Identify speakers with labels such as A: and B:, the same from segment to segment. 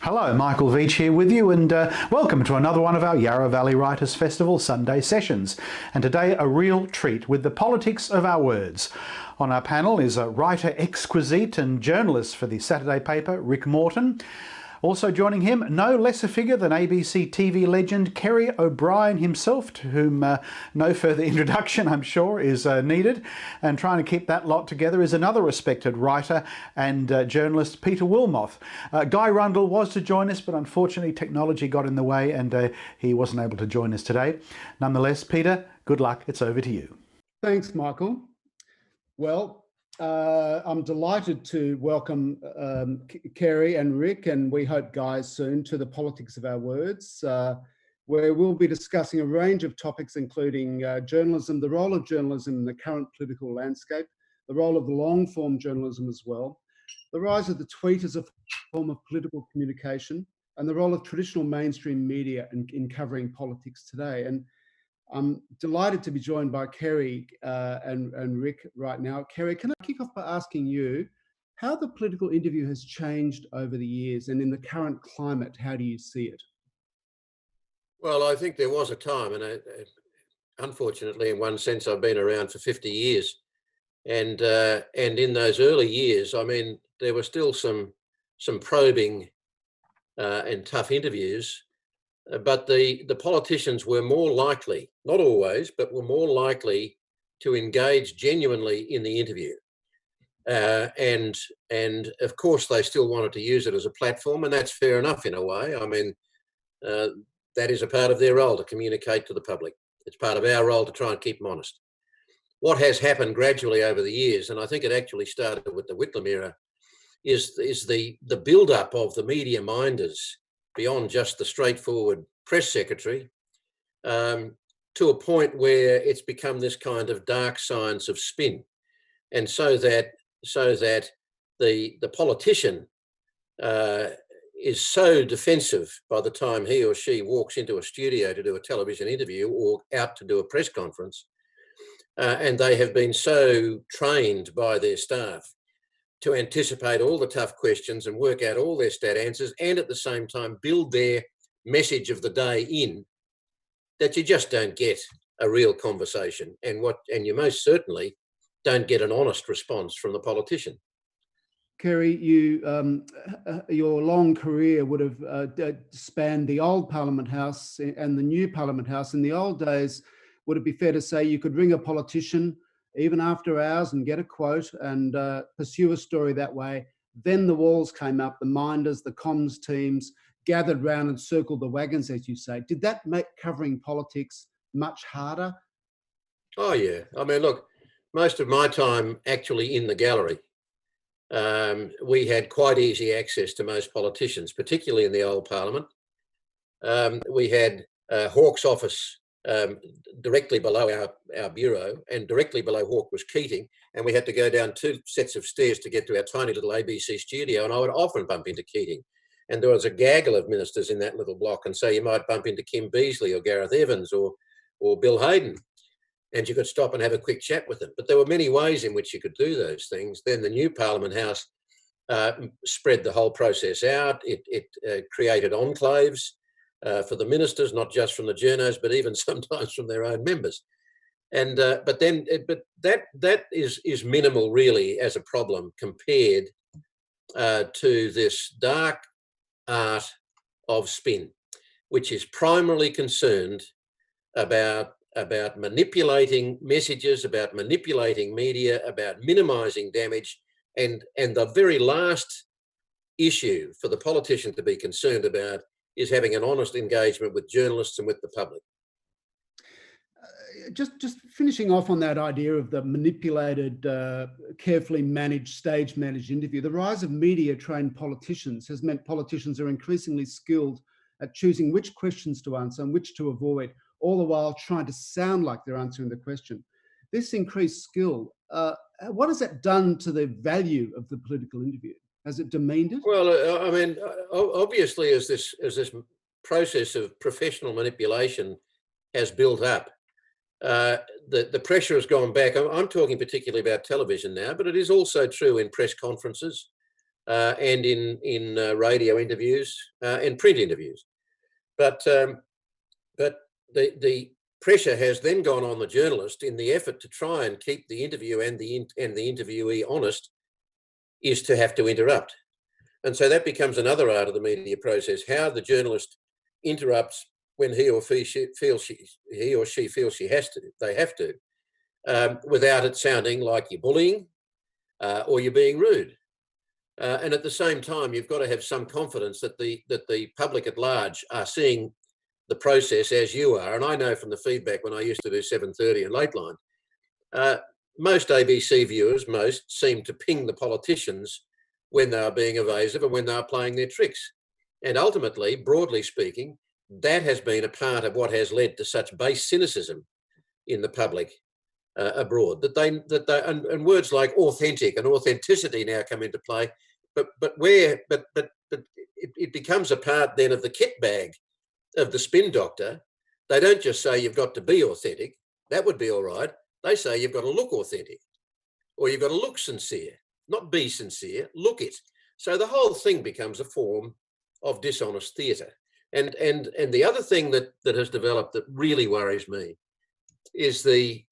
A: Hello, Michael Veitch here with you, and welcome to another one of our Yarra Valley Writers Festival Sunday sessions. And today, a real treat with the politics of our words. On our panel is a writer exquisite and journalist for the Saturday paper, Rick Morton. Also joining him, no less a figure than ABC TV legend Kerry O'Brien himself, to whom no further introduction, I'm sure, is needed. And trying to keep that lot together is another respected writer and journalist, Peter Wilmoth. Guy Rundle was to join us, but unfortunately technology got in the way and he wasn't able to join us today. Nonetheless, Peter, good luck. It's over to you.
B: Thanks, Michael. Well, I'm delighted to welcome Kerry and Rick, and we hope Guy soon, to the Politics of Our Words, where we'll be discussing a range of topics including journalism, the role of journalism in the current political landscape, the role of long-form journalism as well, the rise of the tweet as a form of political communication, and the role of traditional mainstream media in covering politics today. And I'm delighted to be joined by Kerry and Rick right now. Kerry, can I kick off by asking you how the political interview has changed over the years, and in the current climate, how do you see it?
C: Well, I think there was a time, and unfortunately, in one sense, I've been around for 50 years. And in those early years, I mean, there were still some probing and tough interviews. But the politicians were more likely, not always, but were more likely to engage genuinely in the interview. And of course, they still wanted to use it as a platform, and that's fair enough in a way. I mean, that is a part of their role to communicate to the public. It's part of our role to try and keep them honest. What has happened gradually over the years, and I think it actually started with the Whitlam era, is the build-up of the media minders beyond just the straightforward press secretary, to a point where it's become this kind of dark science of spin. And so that the politician is so defensive by the time he or she walks into a studio to do a television interview or out to do a press conference, and they have been so trained by their staff to anticipate all the tough questions and work out all their stat answers, and at the same time build their message of the day in, that you just don't get a real conversation, and you most certainly don't get an honest response from the politician.
B: Kerry, your long career would have spanned the old Parliament House and the new Parliament House. In the old days, would it be fair to say you could ring a politician even after hours and get a quote and pursue a story that way? Then the walls came up, the minders, the comms teams gathered round and circled the wagons, as you say. Did that make covering politics much harder?
C: Oh, yeah. I mean, look, most of my time actually in the gallery, we had quite easy access to most politicians, particularly in the old Parliament. We had Hawke's office directly below our bureau, and directly below Hawke was Keating, and we had to go down 2 sets of stairs to get to our tiny little ABC studio, and I would often bump into Keating. And there was a gaggle of ministers in that little block, and so you might bump into Kim Beazley or Gareth Evans or Bill Hayden, and you could stop and have a quick chat with them. But there were many ways in which you could do those things. Then the new Parliament House spread the whole process out. It created enclaves for the ministers, not just from the journos, but even sometimes from their own members. And but that is minimal really as a problem compared to this dark art of spin, which is primarily concerned about manipulating messages, about manipulating media, about minimizing damage, and the very last issue for the politician to be concerned about is having an honest engagement with journalists and with the public.
B: Just finishing off on that idea of the manipulated, carefully managed, stage-managed interview, the rise of media-trained politicians has meant politicians are increasingly skilled at choosing which questions to answer and which to avoid, all the while trying to sound like they're answering the question. This increased skill, what has that done to the value of the political interview? Has it demeaned it?
C: Well, I mean, obviously, as this process of professional manipulation has built up, the pressure has gone back. I'm talking particularly about television now, but it is also true in press conferences. and in radio interviews and print interviews. But the pressure has then gone on the journalist in the effort to try and keep the interview and the interviewee honest, is to have to interrupt. And so that becomes another art of the media process, how the journalist interrupts when he or she feels she has to, they have to, without it sounding like you're bullying or you're being rude. And at the same time, you've got to have some confidence that the public at large are seeing the process as you are. And I know from the feedback when I used to do 7:30 and Lateline, most ABC viewers, seem to ping the politicians when they are being evasive and when they are playing their tricks. And ultimately, broadly speaking, that has been a part of what has led to such base cynicism in the public abroad, and words like authentic and authenticity now come into play. But it becomes a part then of the kit bag of the spin doctor. They don't just say you've got to be authentic. That would be all right. They say you've got to look authentic, or you've got to look sincere, not be sincere, look it. So the whole thing becomes a form of dishonest theatre. And the other thing that has developed that really worries me is the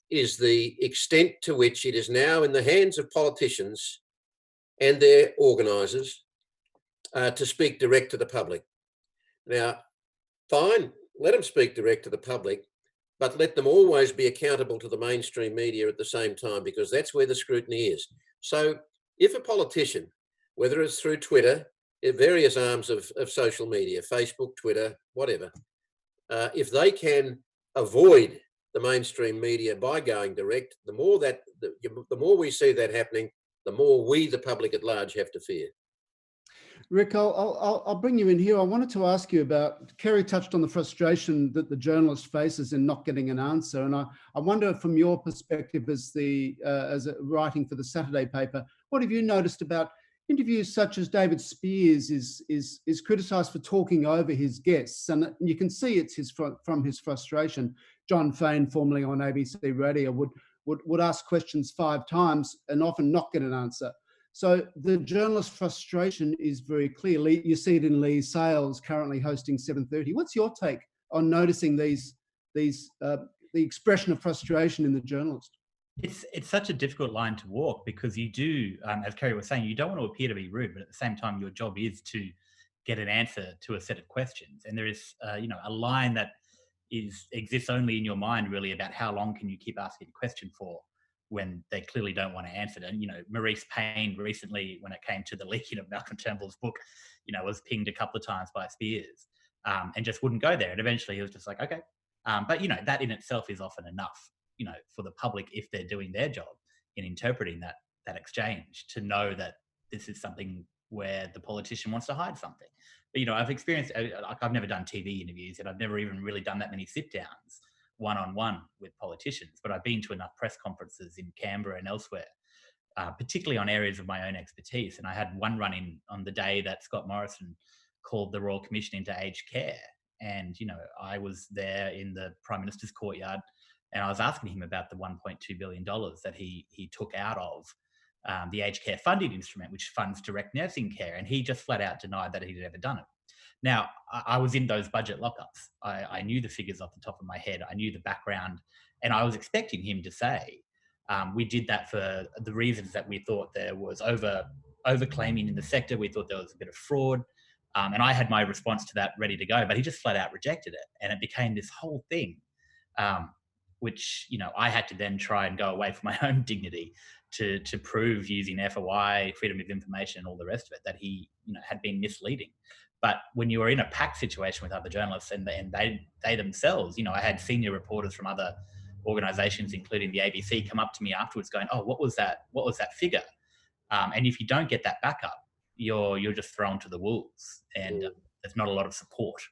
C: extent to which it is now in the hands of politicians and their organisers to speak direct to the public. Now, fine, let them speak direct to the public, but let them always be accountable to the mainstream media at the same time, because that's where the scrutiny is. So if a politician, whether it's through Twitter, various arms of social media, Facebook, Twitter, whatever, if they can avoid the mainstream media by going direct, the more we see that happening, the more we, the public at large, have to fear.
B: Rick, I'll bring you in here. I wanted to ask you about, Kerry touched on the frustration that the journalist faces in not getting an answer. And I wonder, from your perspective as writing for the Saturday paper, what have you noticed about interviews such as David Speers is criticised for talking over his guests? And you can see it's from his frustration. John Fain, formerly on ABC Radio, would ask questions 5 times and often not get an answer. So the journalist frustration is very clear. You see it in Lee Sales, currently hosting 7:30. What's your take on noticing the expression of frustration in the journalist?
D: It's such a difficult line to walk, because you do, as Kerry was saying, you don't want to appear to be rude, but at the same time, your job is to get an answer to a set of questions. And there is, a line that exists only in your mind, really, about how long can you keep asking a question for when they clearly don't want to answer it. And, Maurice Payne recently, when it came to the leaking of Malcolm Turnbull's book, was pinged a couple of times by Speers and just wouldn't go there. And eventually he was just like, okay. But, that in itself is often enough, for the public, if they're doing their job in interpreting that exchange, to know that this is something where the politician wants to hide something. But, I've experienced, I've never done TV interviews, and I've never even really done that many sit-downs one-on-one with politicians, but I've been to enough press conferences in Canberra and elsewhere, particularly on areas of my own expertise. And I had one run-in on the day that Scott Morrison called the Royal Commission into aged care. And, I was there in the Prime Minister's courtyard, and I was asking him about the $1.2 billion that he took out of the aged care funding instrument, which funds direct nursing care. And he just flat out denied that he'd ever done it. Now, I was in those budget lockups. I knew the figures off the top of my head. I knew the background, and I was expecting him to say, we did that for the reasons that we thought there was overclaiming in the sector. We thought there was a bit of fraud. And I had my response to that ready to go, but he just flat out rejected it. And it became this whole thing, which, I had to then try and go away for my own dignity to prove, using FOI, freedom of information, and all the rest of it, that he, had been misleading. But when you were in a packed situation with other journalists, and they themselves, I had senior reporters from other organisations, including the ABC, come up to me afterwards going, "Oh, what was that? What was that figure?" And if you don't get that backup, you're just thrown to the wolves, and there's not a lot of support.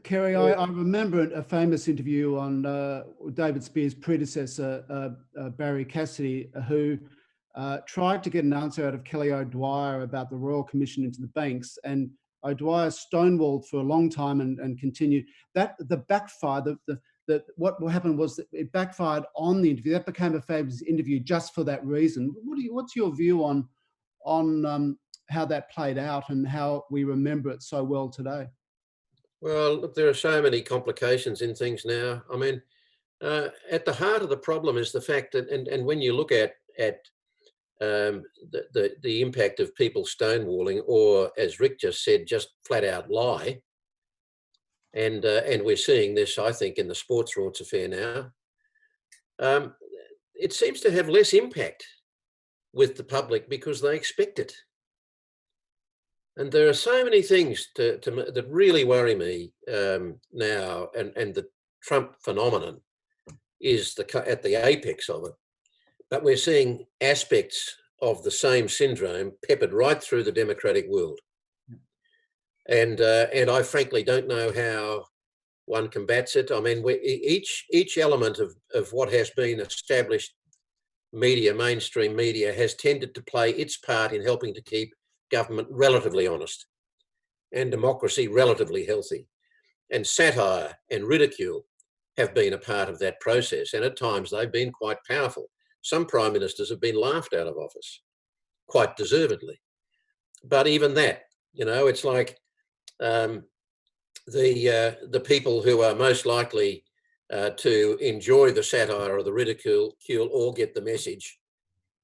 B: Kerry, I remember a famous interview on David Speers' predecessor, Barry Cassidy, who tried to get an answer out of Kelly O'Dwyer about the Royal Commission into the banks, and O'Dwyer stonewalled for a long time and continued. What happened was that it backfired on the interview. That became a famous interview just for that reason. What's your view on on how that played out and how we remember it so well today?
C: Well, look, there are so many complications in things now. I mean, at the heart of the problem is the fact that, and when you look at the impact of people stonewalling, or as Rick just said, just flat out lie, and we're seeing this, I think, in the sports rorts affair now. It seems to have less impact with the public because they expect it. And there are so many things that really worry me now, and the Trump phenomenon is at the apex of it. But we're seeing aspects of the same syndrome peppered right through the democratic world. And I frankly don't know how one combats it. I mean, each element of what has been established media, mainstream media, has tended to play its part in helping to keep government relatively honest and democracy relatively healthy. And satire and ridicule have been a part of that process. And at times they've been quite powerful. Some prime ministers have been laughed out of office, quite deservedly. But even that, it's like the people who are most likely to enjoy the satire or the ridicule or get the message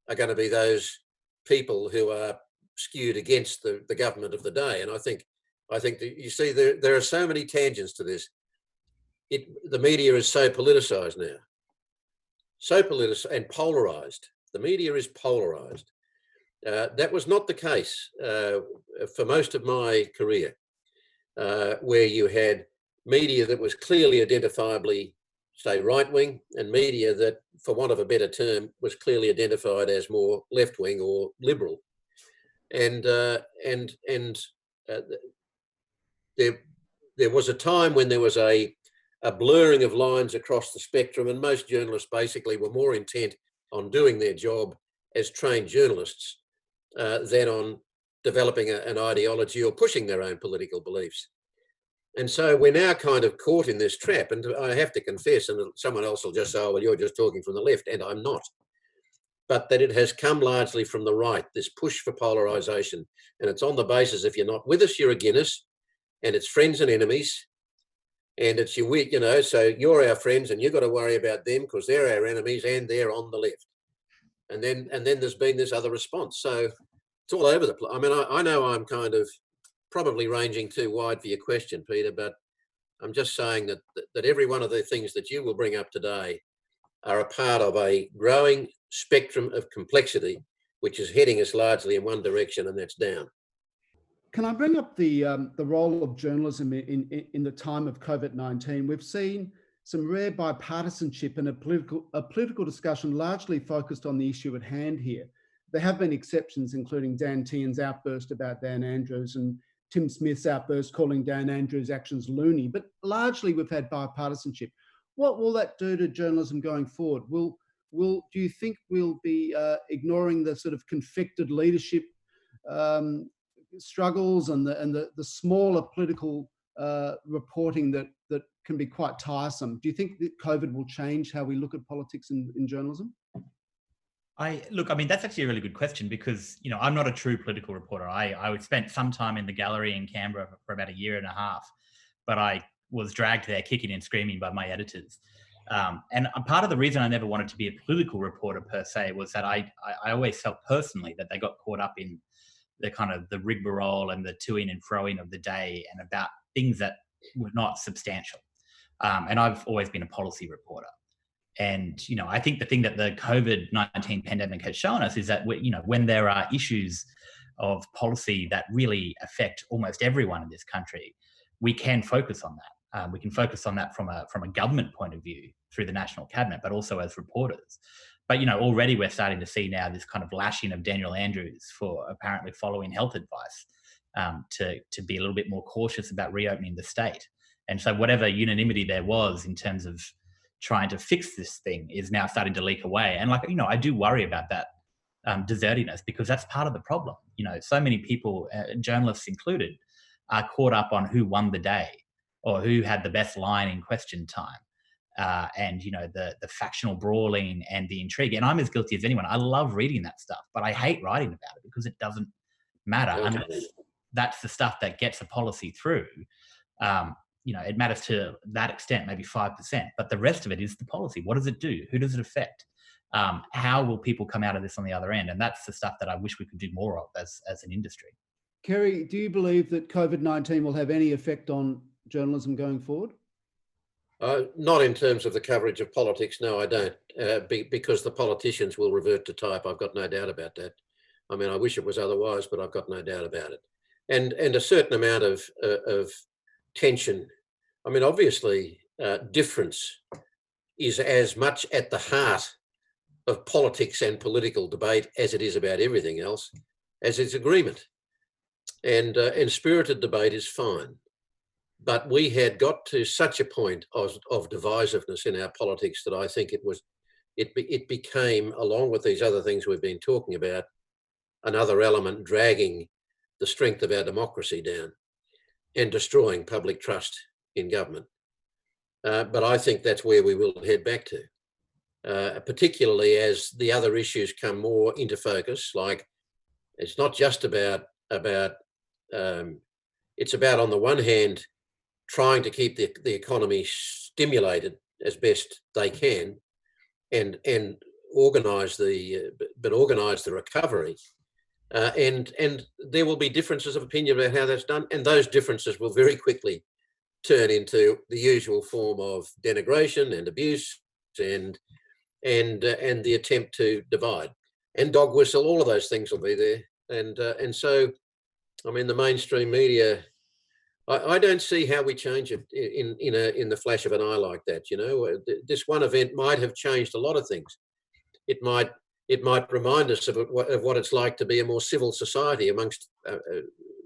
C: are going to be those people who are skewed against the government of the day. And I think that, you see, there are so many tangents to this. The media is so politicized now, so politicized and polarized. The media is polarized. That was not the case for most of my career, where you had media that was clearly identifiably, say, right-wing, and media that, for want of a better term, was clearly identified as more left-wing or liberal. And there was a time when there was a blurring of lines across the spectrum, and most journalists basically were more intent on doing their job as trained journalists than on developing an ideology or pushing their own political beliefs. And so we're now kind of caught in this trap. And I have to confess, and someone else will just say, oh, well, you're just talking from the left, and I'm not. But that it has come largely from the right, this push for polarization. And it's on the basis, if you're not with us, you're against us, and it's friends and enemies. And it's so you're our friends and you've got to worry about them because they're our enemies and they're on the left. And then there's been this other response. So it's all over the place. I mean, I know I'm kind of probably ranging too wide for your question, Peter, but I'm just saying that every one of the things that you will bring up today are a part of a growing spectrum of complexity, which is heading us largely in one direction, and that's down.
B: Can I bring up the role of journalism in the time of COVID-19? We've seen some rare bipartisanship and a political discussion largely focused on the issue at hand here. There have been exceptions, including Dan Tehan's outburst about Dan Andrews and Tim Smith's outburst calling Dan Andrews' actions loony, but largely we've had bipartisanship. What will that do to journalism going forward? Do you think we'll be ignoring the sort of conflicted leadership struggles and the smaller political reporting that can be quite tiresome? Do you think that COVID will change how we look at politics in journalism?
D: I mean, that's actually a really good question because, I'm not a true political reporter. I spent some time in the gallery in Canberra for about a year and a half, but I was dragged there kicking and screaming by my editors. And part of the reason I never wanted to be a political reporter per se was that I always felt personally that they got caught up in the kind of the rigmarole and the to-in and fro-in of the day and about things that were not substantial. And I've always been a policy reporter. And, I think the thing that the COVID-19 pandemic has shown us is that, when there are issues of policy that really affect almost everyone in this country, we can focus on that. We can focus on that from a government point of view through the National Cabinet, but also as reporters. But, already we're starting to see now this kind of lashing of Daniel Andrews for apparently following health advice to be a little bit more cautious about reopening the state. And so whatever unanimity there was in terms of trying to fix this thing is now starting to leak away. And I do worry about that desertiness because that's part of the problem. So many people, journalists included, are caught up on who won the day or who had the best line in question time. and the factional brawling and the intrigue. And I'm as guilty as anyone. I love reading that stuff, but I hate writing about it because it doesn't matter unless that's the stuff that gets a policy through. It matters to that extent, maybe 5%, but the rest of it is the policy. What does it do? Who does it affect? How will people come out of this on the other end? And that's the stuff that I wish we could do more of as an industry.
B: Kerry, do you believe that COVID-19 will have any effect on journalism going forward?
C: Not in terms of the coverage of politics. No, I don't, because the politicians will revert to type. I've got no doubt about that. I mean, I wish it was otherwise, but I've got no doubt about it. And a certain amount of tension. I mean, obviously, difference is as much at the heart of politics and political debate as it is about everything else, as is agreement. And spirited debate is fine. But we had got to such a point of divisiveness in our politics that I think it became, along with these other things we've been talking about, another element dragging the strength of our democracy down and destroying public trust in government. But I think that's where we will head back to, particularly as the other issues come more into focus. Like, it's not just about it's about, on the one hand, trying to keep the economy stimulated as best they can, and organise the recovery, and there will be differences of opinion about how that's done, and those differences will very quickly turn into the usual form of denigration and abuse and the attempt to divide and dog whistle. All of those things will be there, and so, I mean, the mainstream media, I don't see how we change it in the flash of an eye like that. This one event might have changed a lot of things. It might remind us of what it's like to be a more civil society amongst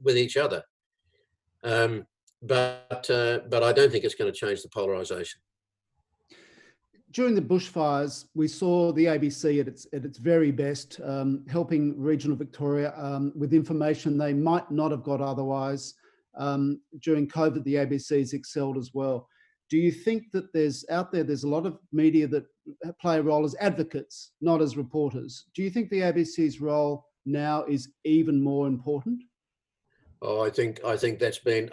C: with each other. But I don't think it's going to change the polarisation.
B: During the bushfires, we saw the ABC at its very best, helping regional Victoria with information they might not have got otherwise. During COVID, the ABC's excelled as well. Do you think that there's a lot of media that play a role as advocates, not as reporters? Do you think the ABC's role now is even more important?
C: Oh, I think that's been,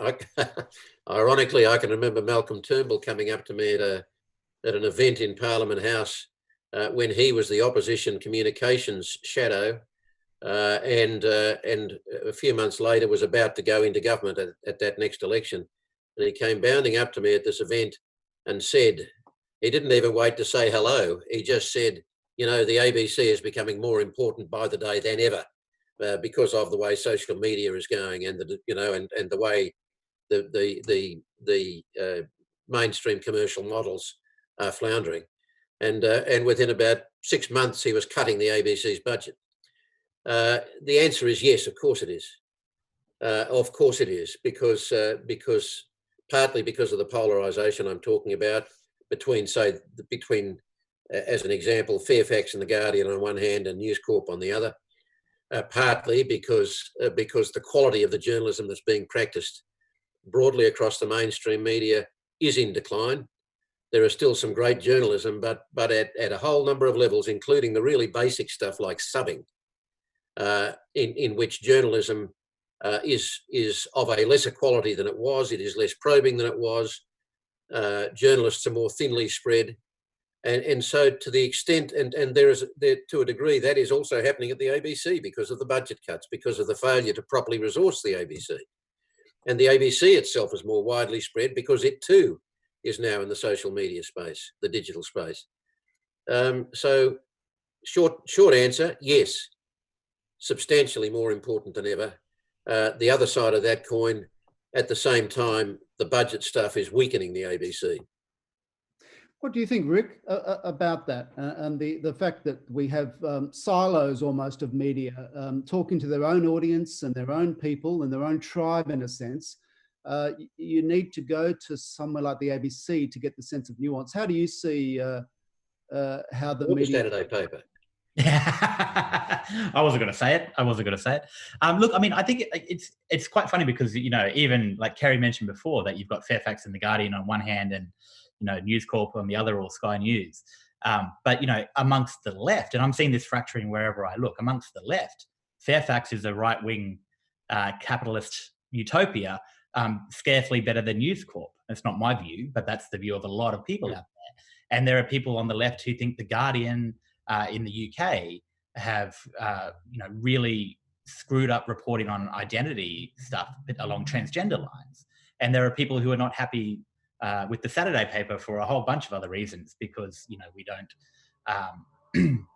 C: ironically, I can remember Malcolm Turnbull coming up to me at an event in Parliament House when he was the opposition communications shadow, and a few months later was about to go into government at that next election. And he came bounding up to me at this event and said, he didn't even wait to say hello. He just said, the ABC is becoming more important by the day than ever because of the way social media is going and the way the mainstream commercial models are floundering. And within about 6 months, he was cutting the ABC's budget. The answer is yes, of course it is. Of course it is, because partly because of the polarisation I'm talking about between, as an example, Fairfax and The Guardian on one hand and News Corp on the other. Partly because the quality of the journalism that's being practiced broadly across the mainstream media is in decline. There is still some great journalism, but at a whole number of levels, including the really basic stuff like subbing, in which journalism is of a lesser quality than it was. It is less probing than it was. Journalists are more thinly spread. And so to the extent, and there to a degree, that is also happening at the ABC because of the budget cuts, because of the failure to properly resource the ABC. And the ABC itself is more widely spread because it too is now in the social media space, the digital space. So short answer, yes, substantially more important than ever. The other side of that coin, at the same time, the budget stuff is weakening the ABC.
B: What do you think, Rick, about that and the fact that we have silos almost of media talking to their own audience and their own people and their own tribe in a sense? You need to go to somewhere like the ABC to get the sense of nuance. How do you see how the media...
C: Saturday paper.
D: I wasn't going to say it. Look, I mean, I think it's quite funny because, even like Kerry mentioned before that you've got Fairfax and The Guardian on one hand and, News Corp on the other, or Sky News. But amongst the left, and I'm seeing this fracturing wherever I look, amongst the left, Fairfax is a right-wing capitalist utopia, scarcely better than News Corp. That's not my view, but that's the view of a lot of people out there. And there are people on the left who think The Guardian in the UK have really screwed up reporting on identity stuff along transgender lines. And there are people who are not happy with the Saturday paper for a whole bunch of other reasons, because we don't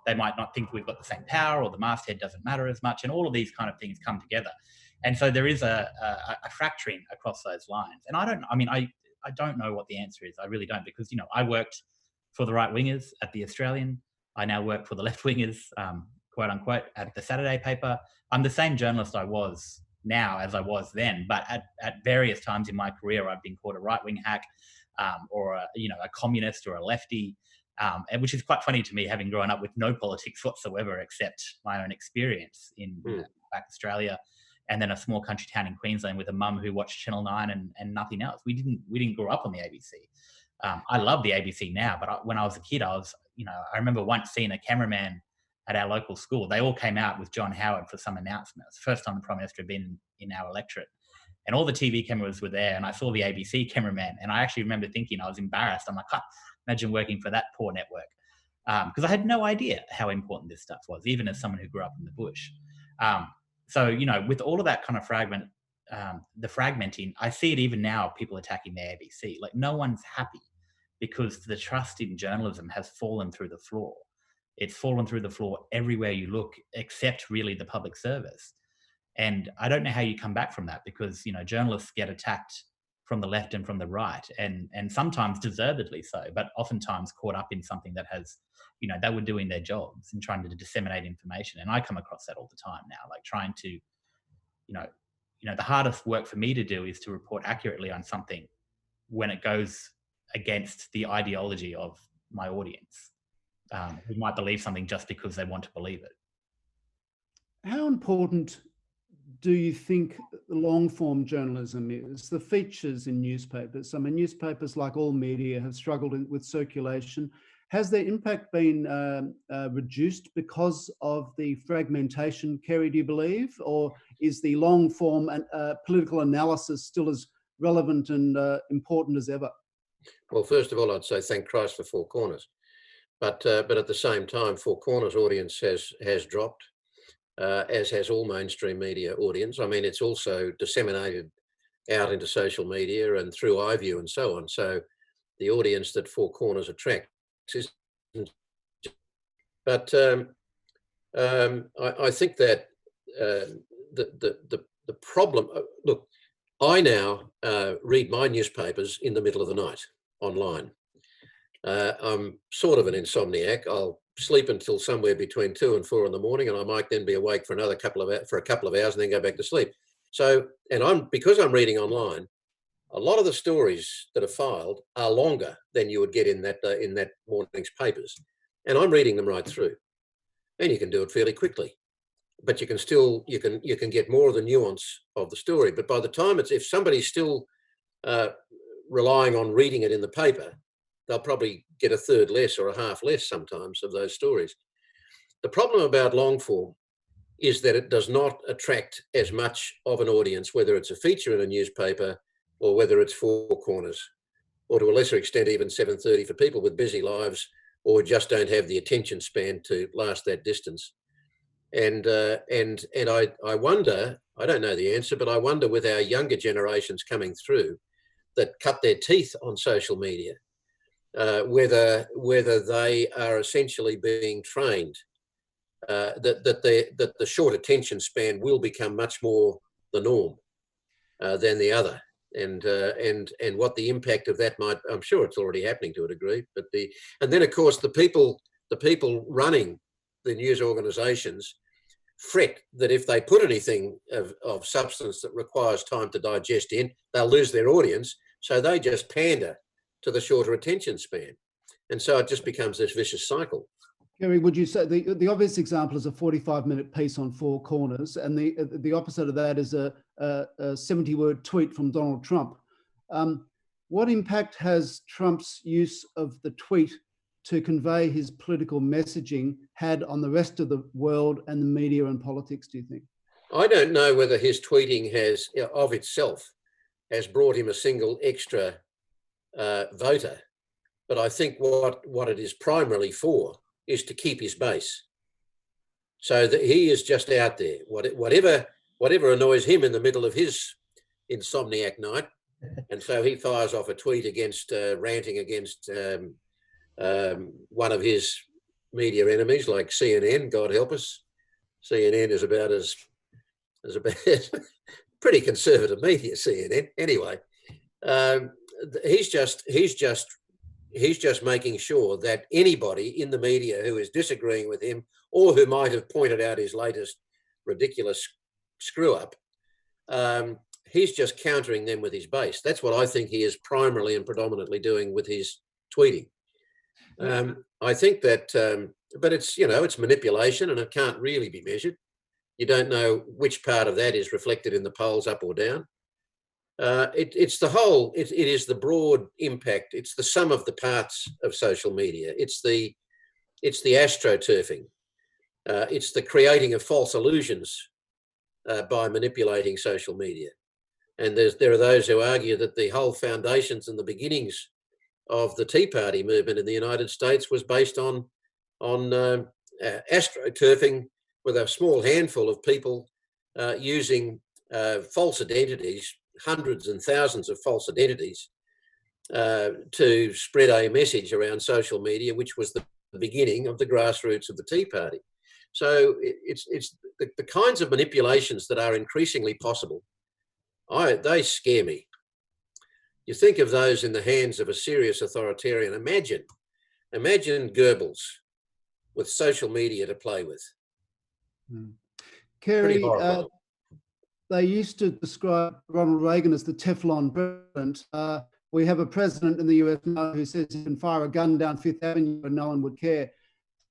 D: they might not think we've got the same power, or the masthead doesn't matter as much, and all of these kind of things come together. And so there is a fracturing across those lines. And I don't know what the answer is. I really don't, because I worked for the right wingers at the Australian. I now work for the left wingers, quote unquote, at the Saturday paper. I'm the same journalist I was now as I was then, but at various times in my career, I've been called a right wing hack, or a communist or a lefty, which is quite funny to me, having grown up with no politics whatsoever except my own experience in back Australia, and then a small country town in Queensland with a mum who watched Channel 9 and nothing else. We didn't grow up on the ABC. I love the ABC now, but when I was a kid, I remember once seeing a cameraman at our local school. They all came out with John Howard for some announcement. It was the first time the Prime Minister had been in our electorate. And all the TV cameras were there, and I saw the ABC cameraman, and I actually remember thinking, I was embarrassed. I'm like, imagine working for that poor network. Because I had no idea how important this stuff was, even as someone who grew up in the bush. So, with all of that kind of the fragmenting, I see it even now, people attacking the ABC. Like, no one's happy, because the trust in journalism has fallen through the floor. It's fallen through the floor everywhere you look, except really the public service. And I don't know how you come back from that, because, journalists get attacked from the left and from the right, and sometimes deservedly so, but oftentimes caught up in something that has, they were doing their jobs and trying to disseminate information. And I come across that all the time now, like trying to, the hardest work for me to do is to report accurately on something when it goes against the ideology of my audience, who might believe something just because they want to believe it.
B: How important do you think long-form journalism is? The features in newspapers. I mean, newspapers, like all media, have struggled with circulation. Has their impact been reduced because of the fragmentation, Kerry, do you believe? Or is the long-form political analysis still as relevant and important as ever?
C: Well, first of all, I'd say thank Christ for Four Corners. But at the same time, Four Corners audience has dropped, as has all mainstream media audience. I mean, it's also disseminated out into social media and through iView and so on. So the audience that Four Corners attracts is, but I think that the problem. Look, I now read my newspapers in the middle of the night online. I'm sort of an insomniac. I'll sleep until somewhere between 2 and 4 in the morning, and I might then be awake for a couple of hours and then go back to sleep. So, and because I'm reading online, a lot of the stories that are filed are longer than you would get in that morning's papers, and I'm reading them right through. And you can do it fairly quickly, but you can get more of the nuance of the story. But by the time if somebody's still relying on reading it in the paper, they'll probably get a third less or a half less sometimes of those stories. The problem about long form is that it does not attract as much of an audience, whether it's a feature in a newspaper or whether it's Four Corners, or to a lesser extent even 7:30 for people with busy lives or just don't have the attention span to last that distance. And I wonder, I don't know the answer, but I wonder with our younger generations coming through that cut their teeth on social media, whether they are essentially being trained that the short attention span will become much more the norm than the other, and what the impact of that might. I'm sure it's already happening to a degree, and then of course the people running the news organisations fret that if they put anything of substance that requires time to digest in, they'll lose their audience, so they just pander to the shorter attention span, and so it just becomes this vicious cycle.
B: Kerry, would you say the obvious example is a 45-minute piece on Four Corners, and the opposite of that is a 70-word tweet from Donald Trump. What impact has Trump's use of the tweet to convey his political messaging had on the rest of the world and the media and politics, do you think?
C: I don't know whether his tweeting has, of itself, has brought him a single extra voter. But I think what it is primarily for is to keep his base. So that he is just out there. Whatever annoys him in the middle of his insomniac night, and so he fires off a tweet against ranting against one of his media enemies, like CNN. God help us, CNN is about as pretty conservative media. CNN, anyway. He's just making sure that anybody in the media who is disagreeing with him or who might have pointed out his latest ridiculous screw up, he's just countering them with his base. That's what I think he is primarily and predominantly doing with his tweeting. I think that, but it's, it's manipulation and it can't really be measured. You don't know which part of that is reflected in the polls up or down. It's the whole, it is the broad impact. It's the sum of the parts of social media. It's the astroturfing. It's the creating of false illusions by manipulating social media. And there are those who argue that the whole foundations and the beginnings of the Tea Party movement in the United States was based on astroturfing with a small handful of people using false identities, hundreds and thousands of false identities, to spread a message around social media, which was the beginning of the grassroots of the Tea Party. So it's the kinds of manipulations that are increasingly possible. They scare me. You think of those in the hands of a serious authoritarian. Imagine Goebbels with social media to play with.
B: Kerry, they used to describe Ronald Reagan as the Teflon president. We have a president in the US now who says he can fire a gun down Fifth Avenue and no one would care.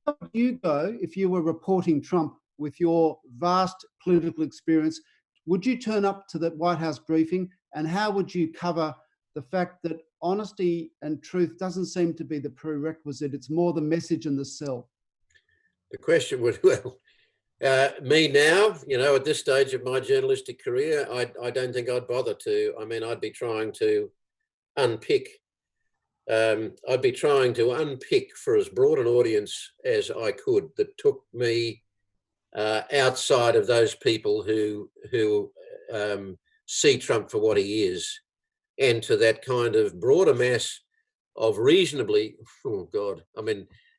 B: How would you go if you were reporting Trump with your vast political experience? Would you turn up to the White House briefing, and how would you cover the fact that honesty and truth doesn't seem to be the prerequisite? It's more the message and the sell.
C: The question would, me now, at this stage of my journalistic career, I don't think I'd bother to. I mean, I'd be trying to unpick for as broad an audience as I could that took me outside of those people who see Trump for what he is, and to that kind of broader mass of reasonably,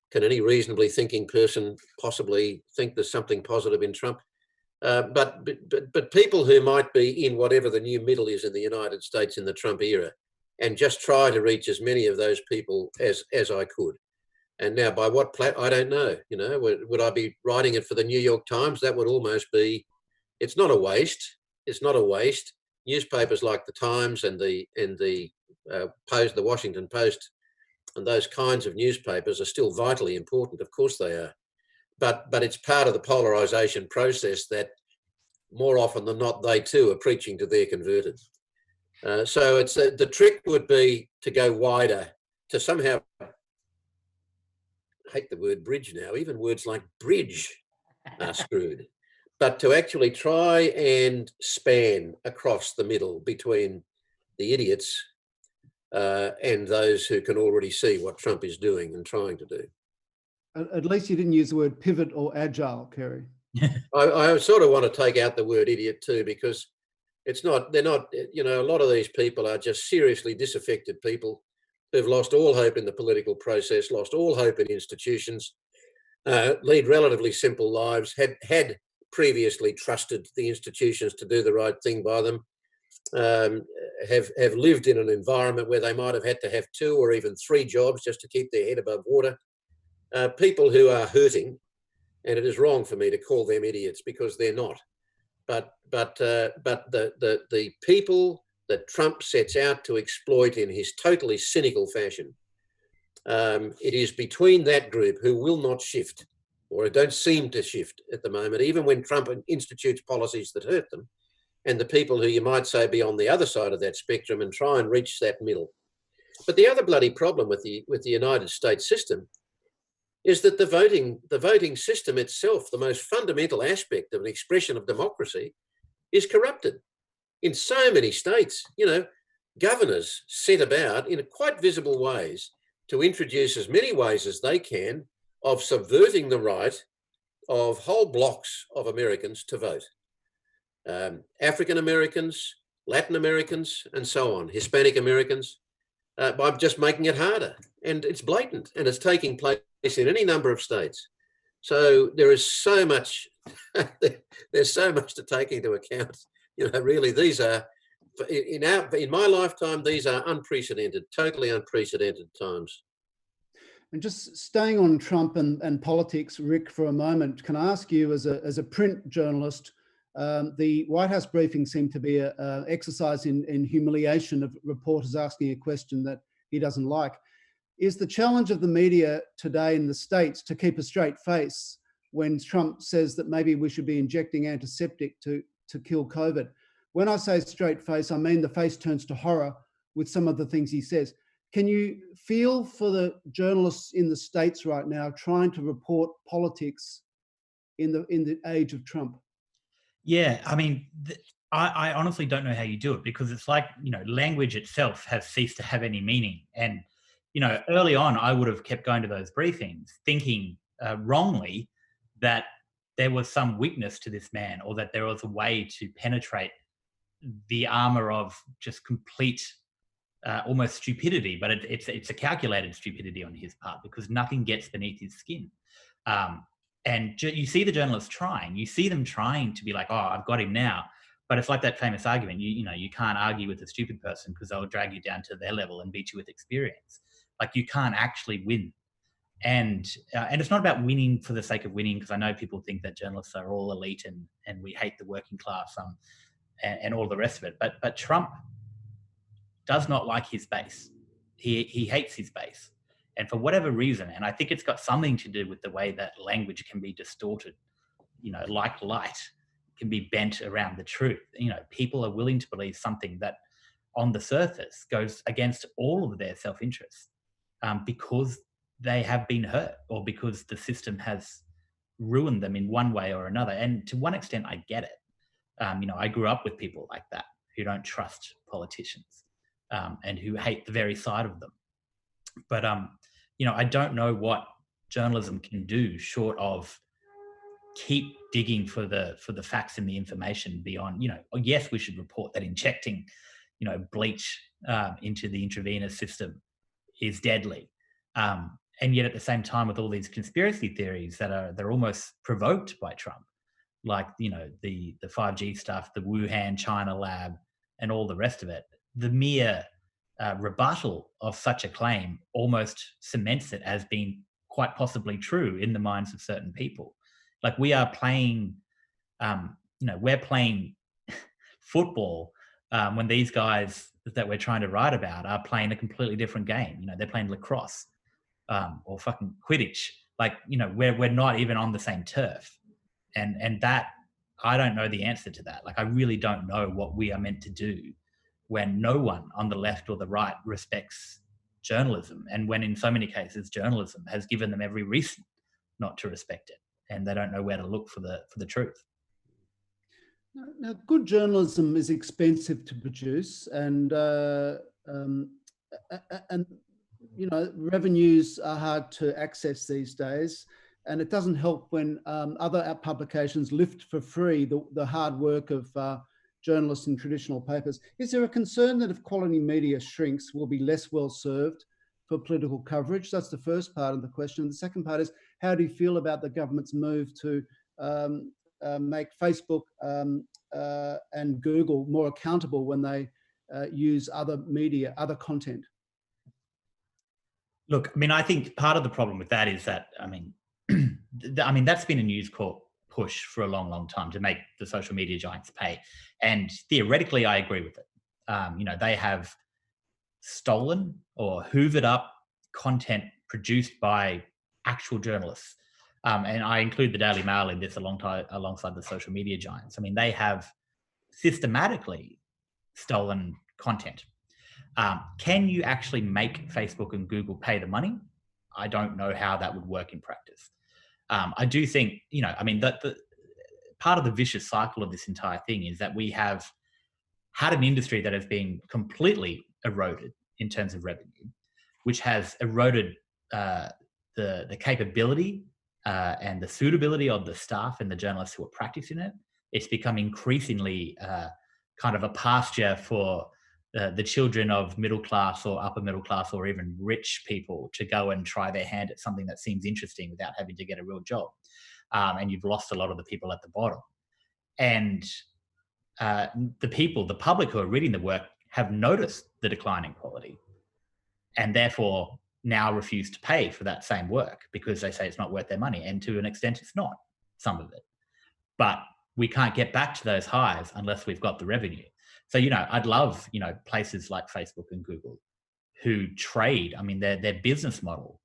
C: can any reasonably thinking person possibly think there's something positive in Trump? But people who might be in whatever the new middle is in the United States in the Trump era, and just try to reach as many of those people as I could. And now by what I don't know, would I be writing it for the New York Times? That would almost be, it's not a waste. It's not a waste. Newspapers like the Times and the Washington Post and those kinds of newspapers are still vitally important. Of course they are. But it's part of the polarization process that more often than not, they too are preaching to their converted. So it's the trick would be to go wider, to somehow, I hate the word bridge now, even words like bridge are screwed, but to actually try and span across the middle between the idiots and those who can already see what Trump is doing and trying to do.
B: At least you didn't use the word pivot or agile, Kerry.
C: I sort of want to take out the word idiot too, because they're not, a lot of these people are just seriously disaffected people who've lost all hope in the political process, lost all hope in institutions, lead relatively simple lives, had previously trusted the institutions to do the right thing by them, have lived in an environment where they might have had to have 2 or even 3 jobs just to keep their head above water. People who are hurting, and it is wrong for me to call them idiots because they're not. But the people that Trump sets out to exploit in his totally cynical fashion, it is between that group who will not shift, or don't seem to shift at the moment, even when Trump institutes policies that hurt them, and the people who you might say be on the other side of that spectrum and try and reach that middle. But the other bloody problem with the United States system is that the voting system itself, the most fundamental aspect of an expression of democracy, is corrupted. In so many states, governors set about in quite visible ways to introduce as many ways as they can of subverting the right of whole blocks of Americans to vote. African Americans, Latin Americans, and so on, Hispanic Americans, by just making it harder. And it's blatant, and it's taking place in any number of states. So there is so much, there's so much to take into account. Really, these are, in my lifetime, these are unprecedented, totally unprecedented times.
B: And just staying on Trump and politics, Rick, for a moment, can I ask you, as a print journalist, the White House briefing seemed to be an exercise in humiliation of reporters asking a question that he doesn't like. Is the challenge of the media today in the States to keep a straight face when Trump says that maybe we should be injecting antiseptic to kill COVID? When I say straight face, I mean the face turns to horror with some of the things he says. Can you feel for the journalists in the States right now trying to report politics in the age of Trump?
D: Yeah, I mean, I honestly don't know how you do it, because it's like, language itself has ceased to have any meaning. And, early on, I would have kept going to those briefings thinking wrongly that there was some weakness to this man, or that there was a way to penetrate the armor of just complete, almost stupidity. But it's a calculated stupidity on his part, because nothing gets beneath his skin. And you see the journalists trying. You see them trying to be like, "Oh, I've got him now." But it's like that famous argument. You can't argue with a stupid person, because they'll drag you down to their level and beat you with experience. Like, you can't actually win. And it's not about winning for the sake of winning, because I know people think that journalists are all elite and we hate the working class and all the rest of it. But Trump does not like his base. He hates his base. And for whatever reason, and I think it's got something to do with the way that language can be distorted, like light can be bent around the truth. People are willing to believe something that on the surface goes against all of their self-interest, because they have been hurt, or because the system has ruined them in one way or another. And to one extent, I get it. I grew up with people like that who don't trust politicians, and who hate the very sight of them. But I don't know what journalism can do short of keep digging for the facts and the information beyond. Yes, we should report that injecting, bleach into the intravenous system is deadly. And yet at the same time, with all these conspiracy theories they're almost provoked by Trump, like, the 5G stuff, the Wuhan China lab, and all the rest of it, the mere rebuttal of such a claim almost cements it as being quite possibly true in the minds of certain people. Like, we are playing, we're playing football when these guys that we're trying to write about are playing a completely different game. They're playing lacrosse or fucking Quidditch. Like, we're not even on the same turf. And that, I don't know the answer to that. Like, I really don't know what we are meant to do when no one on the left or the right respects journalism, and when in so many cases journalism has given them every reason not to respect it, and they don't know where to look for the truth.
B: Now, good journalism is expensive to produce, and revenues are hard to access these days. And it doesn't help when other publications lift for free the hard work of journalists in traditional papers. Is there a concern that if quality media shrinks, we'll be less well served for political coverage? That's the first part of the question. And the second part is, how do you feel about the government's move to make Facebook and Google more accountable when they use other media, other content?
D: Look, I think part of the problem with that is that, that's been a News Corp push for a long, long time to make the social media giants pay. And theoretically, I agree with it. They have stolen or hoovered up content produced by actual journalists. And I include the Daily Mail in this alongside the social media giants. They have systematically stolen content. Can you actually make Facebook and Google pay the money? I don't know how that would work in practice. I do think, the part of the vicious cycle of this entire thing is that we have had an industry that has been completely eroded in terms of revenue, which has eroded the capability and the suitability of the staff and the journalists who are practicing it. It's become increasingly kind of a pasture for the children of middle class or upper middle class or even rich people to go and try their hand at something that seems interesting without having to get a real job. And you've lost a lot of the people at the bottom. And the public who are reading the work have noticed the decline in quality and therefore now refuse to pay for that same work because they say it's not worth their money. And to an extent, it's not, some of it. But we can't get back to those highs unless we've got the revenue. So, I'd love, places like Facebook and Google who trade. I mean, their business model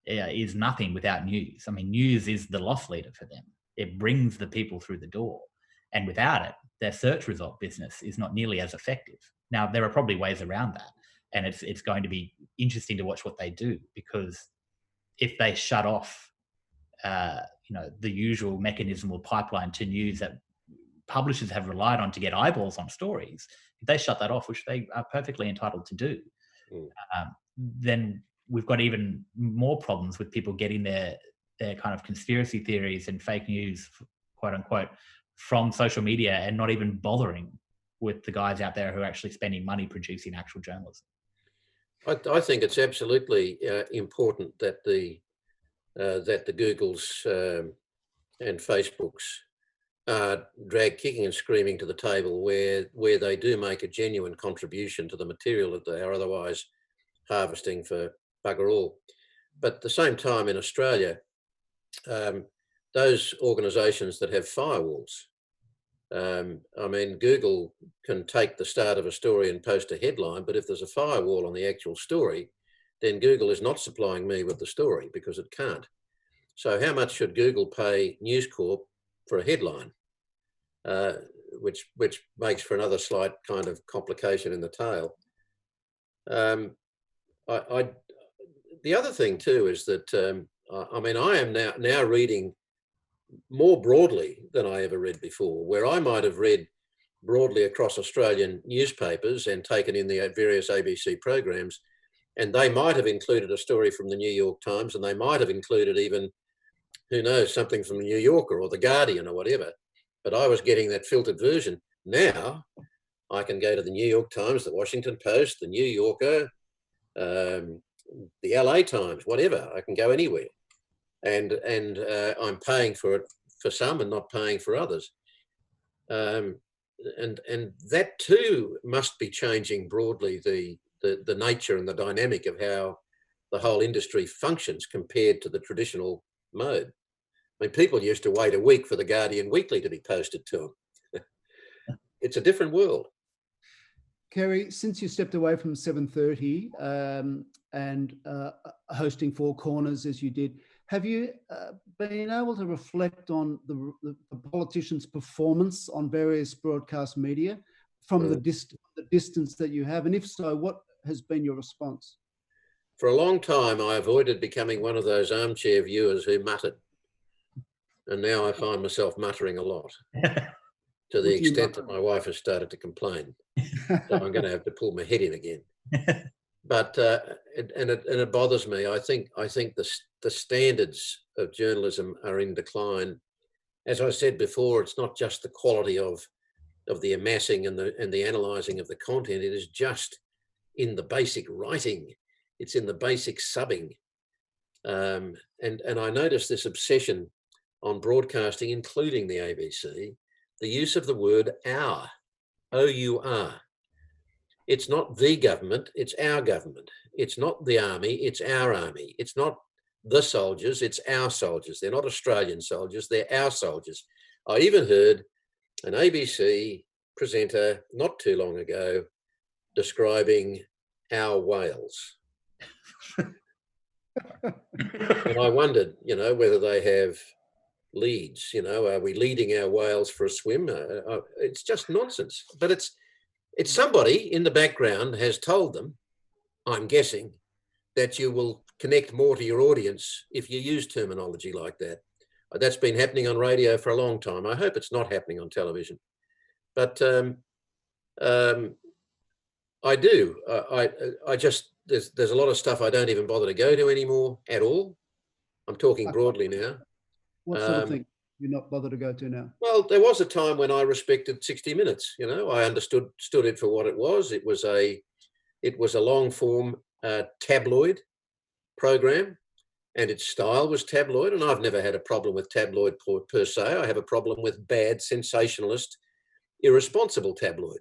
D: is nothing without news. I mean, news is the loss leader for them. It brings the people through the door. And without it, their search result business is not nearly as effective. Now, there are probably ways around that. And it's going to be interesting to watch what they do, because if they shut off, the usual mechanism or pipeline to news that publishers have relied on to get eyeballs on stories, if they shut that off, which they are perfectly entitled to do, then we've got even more problems with people getting their kind of conspiracy theories and fake news, quote unquote, from social media and not even bothering with the guys out there who are actually spending money producing actual journalism.
C: I think it's absolutely important that the Googles and Facebooks drag kicking and screaming to the table where they do make a genuine contribution to the material that they are otherwise harvesting for bugger all. But at the same time, in Australia, those organisations that have firewalls, Google can take the start of a story and post a headline, but if there's a firewall on the actual story, then Google is not supplying me with the story because it can't. So how much should Google pay News Corp for a headline, which makes for another slight kind of complication in the tale? The other thing too is that I am now reading more broadly than I ever read before, where I might have read broadly across Australian newspapers and taken in the various ABC programs, and they might have included a story from the New York Times, and they might have included even, who knows, something from the New Yorker or the Guardian or whatever, but I was getting that filtered version. Now I can go to the New York Times, the Washington Post, the New Yorker, the LA Times, whatever. I can go anywhere. And I'm paying for it for some and not paying for others. And that too must be changing broadly the nature and the dynamic of how the whole industry functions compared to the traditional mode. I mean, people used to wait a week for the Guardian Weekly to be posted to them. It's a different world.
B: Kerry, since you stepped away from 7:30 and hosting Four Corners as you did, have you been able to reflect on the politicians' performance on various broadcast media from the distance that you have? And if so, what has been your response?
C: For a long time, I avoided becoming one of those armchair viewers who muttered. And now I find myself muttering a lot to the extent that my wife has started to complain. So I'm going to have to pull my head in again. But it bothers me. I think the standards of journalism are in decline. As I said before, it's not just the quality of the amassing and the analysing of the content. It is just in the basic writing. It's in the basic subbing. And I noticed this obsession on broadcasting, including the ABC, the use of the word our, O-U-R. It's not the government, it's our government. It's not the army, it's our army. It's not the soldiers, it's our soldiers. They're not Australian soldiers, they're our soldiers. I even heard an ABC presenter not too long ago describing our whales. And I wondered, whether they have leads, are we leading our whales for a swim? It's just nonsense. But It's somebody in the background has told them, I'm guessing, that you will connect more to your audience if you use terminology like that. That's been happening on radio for a long time. I hope it's not happening on television. But I do. I just, there's a lot of stuff I don't even bother to go to anymore at all. I'm talking broadly now.
B: What sort of thing you're not bothered to go to now?
C: Well, there was a time when I respected 60 Minutes. You know, I understood it for what it was. It was a long form tabloid program, and its style was tabloid. And I've never had a problem with tabloid per se. I have a problem with bad, sensationalist, irresponsible tabloid.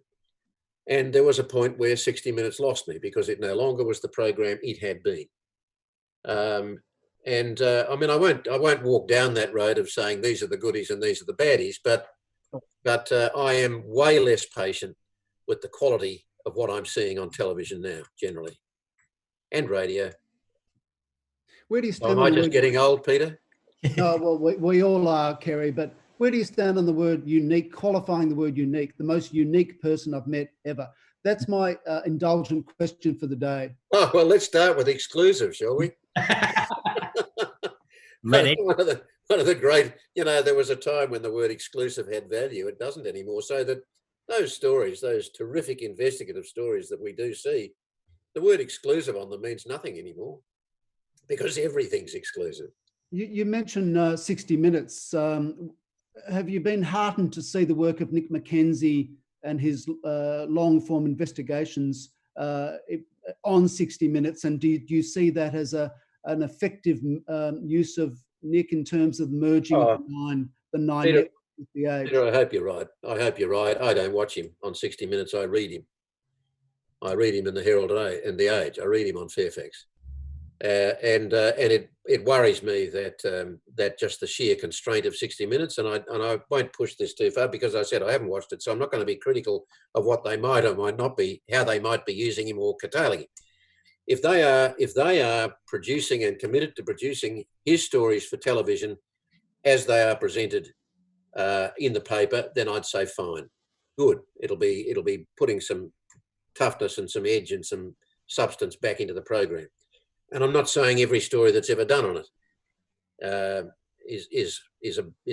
C: And there was a point where 60 Minutes lost me because it no longer was the program it had been. I mean, I won't walk down that road of saying these are the goodies and these are the baddies, but I am way less patient with the quality of what I'm seeing on television now, generally, and radio.
B: Where do you stand?
C: Am I just getting old, Peter?
B: No, well, we all are, Kerry, but where do you stand on the word unique, qualifying the word unique, the most unique person I've met ever? That's my indulgent question for the day.
C: Oh, well, let's start with exclusive, shall we? One of the great, you know, there was a time when the word exclusive had value. It doesn't anymore. So that those stories, those terrific investigative stories that we do see, the word exclusive on them means nothing anymore because everything's exclusive.
B: You mentioned 60 Minutes. Have you been heartened to see the work of Nick McKenzie and his long-form investigations on 60 Minutes? And do you see that as an effective use of Nick in terms of merging the nine
C: Peter,
B: with the Age?
C: Peter, I hope you're right. I don't watch him on 60 Minutes. I read him. I read him in the Herald and the Age. I read him on Fairfax. And it worries me that just the sheer constraint of 60 Minutes, and I won't push this too far because I said I haven't watched it, so I'm not going to be critical of what they might or might not be, how they might be using him or curtailing him. If they are producing and committed to producing his stories for television as they are presented in the paper, then I'd say fine, good. It'll be putting some toughness and some edge and some substance back into the program. And I'm not saying every story that's ever done on it is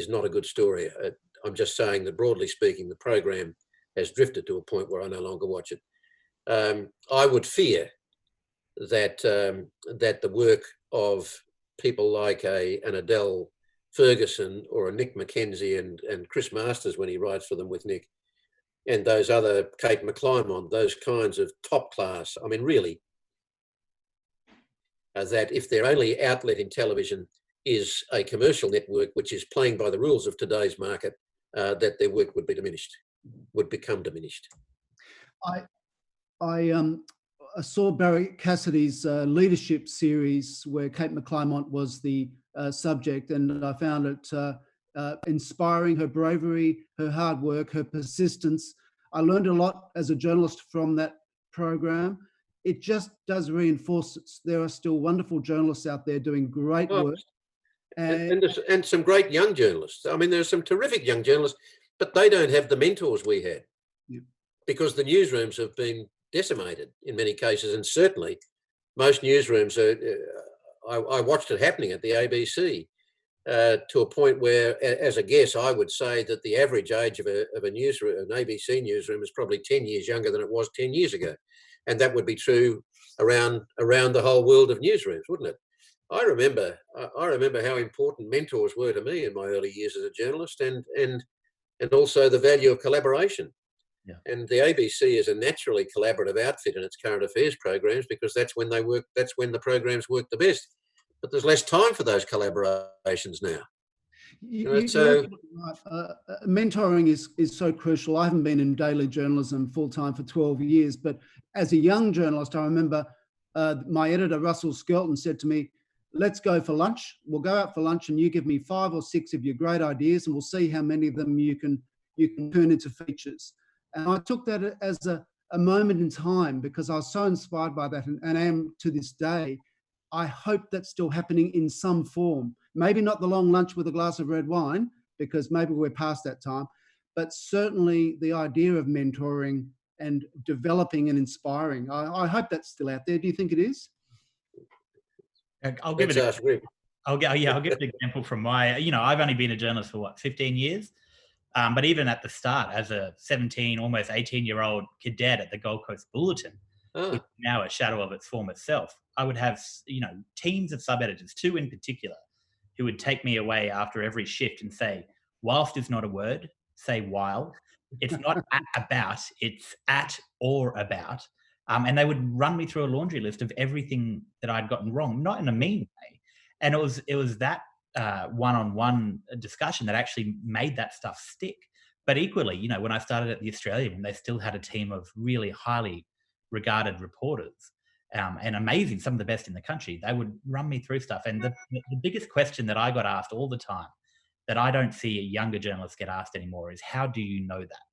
C: not a good story. I'm just saying that broadly speaking, the program has drifted to a point where I no longer watch it. I would fear that the work of people like an Adele Ferguson or a Nick McKenzie and Chris Masters when he writes for them with Nick, and those other Kate McClymont, those kinds of top class, I mean, really, that if their only outlet in television is a commercial network which is playing by the rules of today's market, that their work would become diminished.
B: I saw Barry Cassidy's leadership series where Kate McClymont was the subject, and I found it inspiring, her bravery, her hard work, her persistence. I learned a lot as a journalist from that program. It just does reinforce there are still wonderful journalists out there doing great work.
C: And some great young journalists. I mean, there's some terrific young journalists, but they don't have the mentors we had because the newsrooms have been decimated in many cases. And certainly most newsrooms I watched it happening at the ABC to a point where, as a guess, I would say that the average age of a newsroom, an ABC newsroom, is probably 10 years younger than it was 10 years ago. And that would be true around the whole world of newsrooms, wouldn't it? I remember how important mentors were to me in my early years as a journalist, and also the value of collaboration. Yeah. And the ABC is a naturally collaborative outfit in its current affairs programs because that's when they work. That's when the programs work the best. But there's less time for those collaborations now.
B: Mentoring is so crucial. I haven't been in daily journalism full time for 12 years, but as a young journalist, I remember my editor, Russell Skelton, said to me, let's go for lunch. We'll go out for lunch and you give me 5 or 6 of your great ideas and we'll see how many of them you can turn into features. And I took that as a moment in time because I was so inspired by that and am to this day. I hope that's still happening in some form. Maybe not the long lunch with a glass of red wine, because maybe we're past that time, but certainly the idea of mentoring and developing and inspiring. I hope that's still out there. Do you think it is?
D: I'll give it.
C: Let's ask Rick.
D: I'll give an example from my. I've only been a journalist for 15 years, but even at the start, as a 17, almost 18-year-old cadet at the Gold Coast Bulletin, which is now a shadow of its former self, I would have teams of sub-editors, 2 in particular, who would take me away after every shift and say, "Whilst is not a word, say while. It's not about, it's at or about." And they would run me through a laundry list of everything that I'd gotten wrong, not in a mean way. And it was that one-on-one discussion that actually made that stuff stick. But equally, when I started at the Australian, they still had a team of really highly regarded reporters and amazing, some of the best in the country. They would run me through stuff. And the biggest question that I got asked all the time, that I don't see younger journalists get asked anymore, is how do you know that?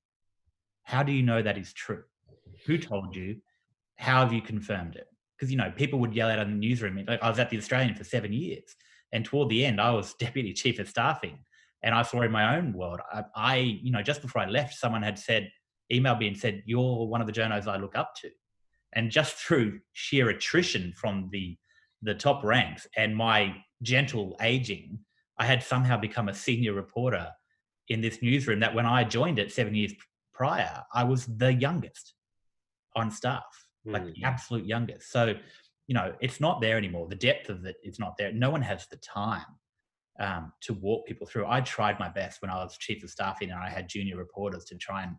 D: How do you know that is true? Who told you? How have you confirmed it? Because, people would yell out in the newsroom. Like, I was at the Australian for 7 years. And toward the end, I was deputy chief of staffing. And I saw in my own world, I just before I left, someone had emailed me and said, "You're one of the journos I look up to." And just through sheer attrition from the top ranks and my gentle aging, I had somehow become a senior reporter in this newsroom that when I joined it 7 years prior, I was the youngest on staff, like the absolute youngest. So, it's not there anymore. The depth of it is not there. No one has the time to walk people through. I tried my best when I was chief of staffing and I had junior reporters to try and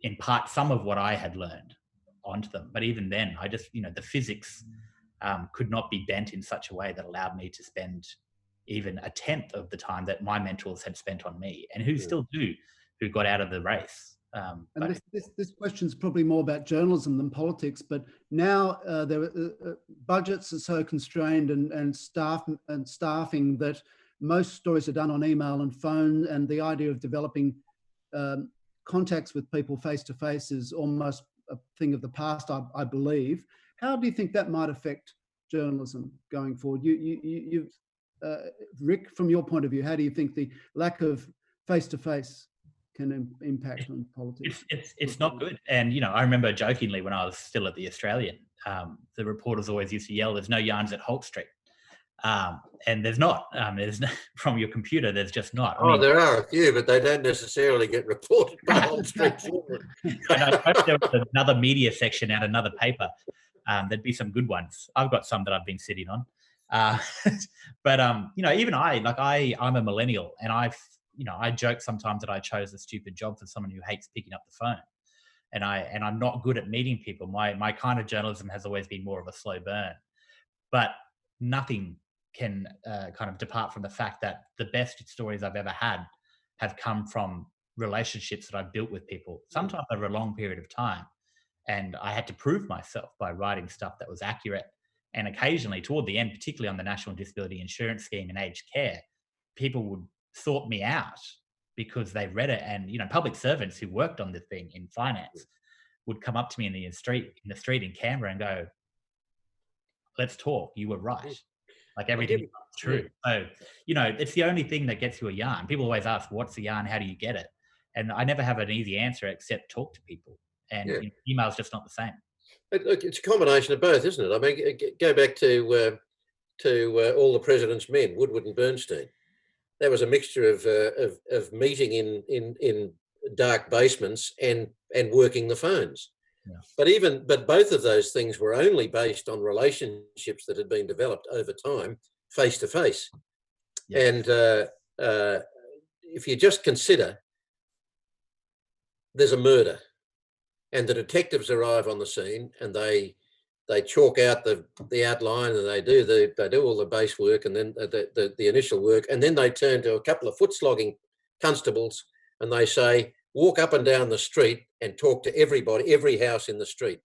D: impart some of what I had learned onto them. But even then, I just, the physics could not be bent in such a way that allowed me to spend even a tenth of the time that my mentors had spent on me, and who still do, who got out of the race.
B: And this question is probably more about journalism than politics, but now budgets are so constrained and staffing that most stories are done on email and phone, and the idea of developing contacts with people face to face is almost a thing of the past, I believe. How do you think that might affect journalism going forward? Rick, from your point of view, how do you think the lack of face to face can impact on politics?
D: It's not good. And, I remember jokingly when I was still at the Australian, the reporters always used to yell, "There's no yarns at Holt Street." And there's not. There's no, from your computer, there's just not.
C: There are a few, but they don't necessarily get reported by Holt Street.
D: I hope there was another media section at another paper. There'd be some good ones. I've got some that I've been sitting on. But even I'm a millennial, and I joke sometimes that I chose a stupid job for someone who hates picking up the phone, and I'm not good at meeting people. My kind of journalism has always been more of a slow burn, but nothing can kind of depart from the fact that the best stories I've ever had have come from relationships that I've built with people, sometimes over a long period of time. And I had to prove myself by writing stuff that was accurate. And occasionally, toward the end, particularly on the National Disability Insurance Scheme and aged care, people would sort me out because they read it. And, public servants who worked on the thing in finance would come up to me in the street in Canberra and go, "Let's talk. You were right. Like, everything is true." So, it's the only thing that gets you a yarn. People always ask, "What's the yarn? How do you get it?" And I never have an easy answer except talk to people. And email's just not the same.
C: Look, it's a combination of both, isn't it? I mean, go back to All the President's Men, Woodward and Bernstein. That was a mixture of meeting in dark basements and working the phones. Yeah. But both of those things were only based on relationships that had been developed over time, face to face. And if you just consider, there's a murder, and the detectives arrive on the scene, and they chalk out the outline, and they do all the base work, and then the initial work, and then they turn to a couple of foot-slogging constables, and they say, "Walk up and down the street and talk to everybody, every house in the street."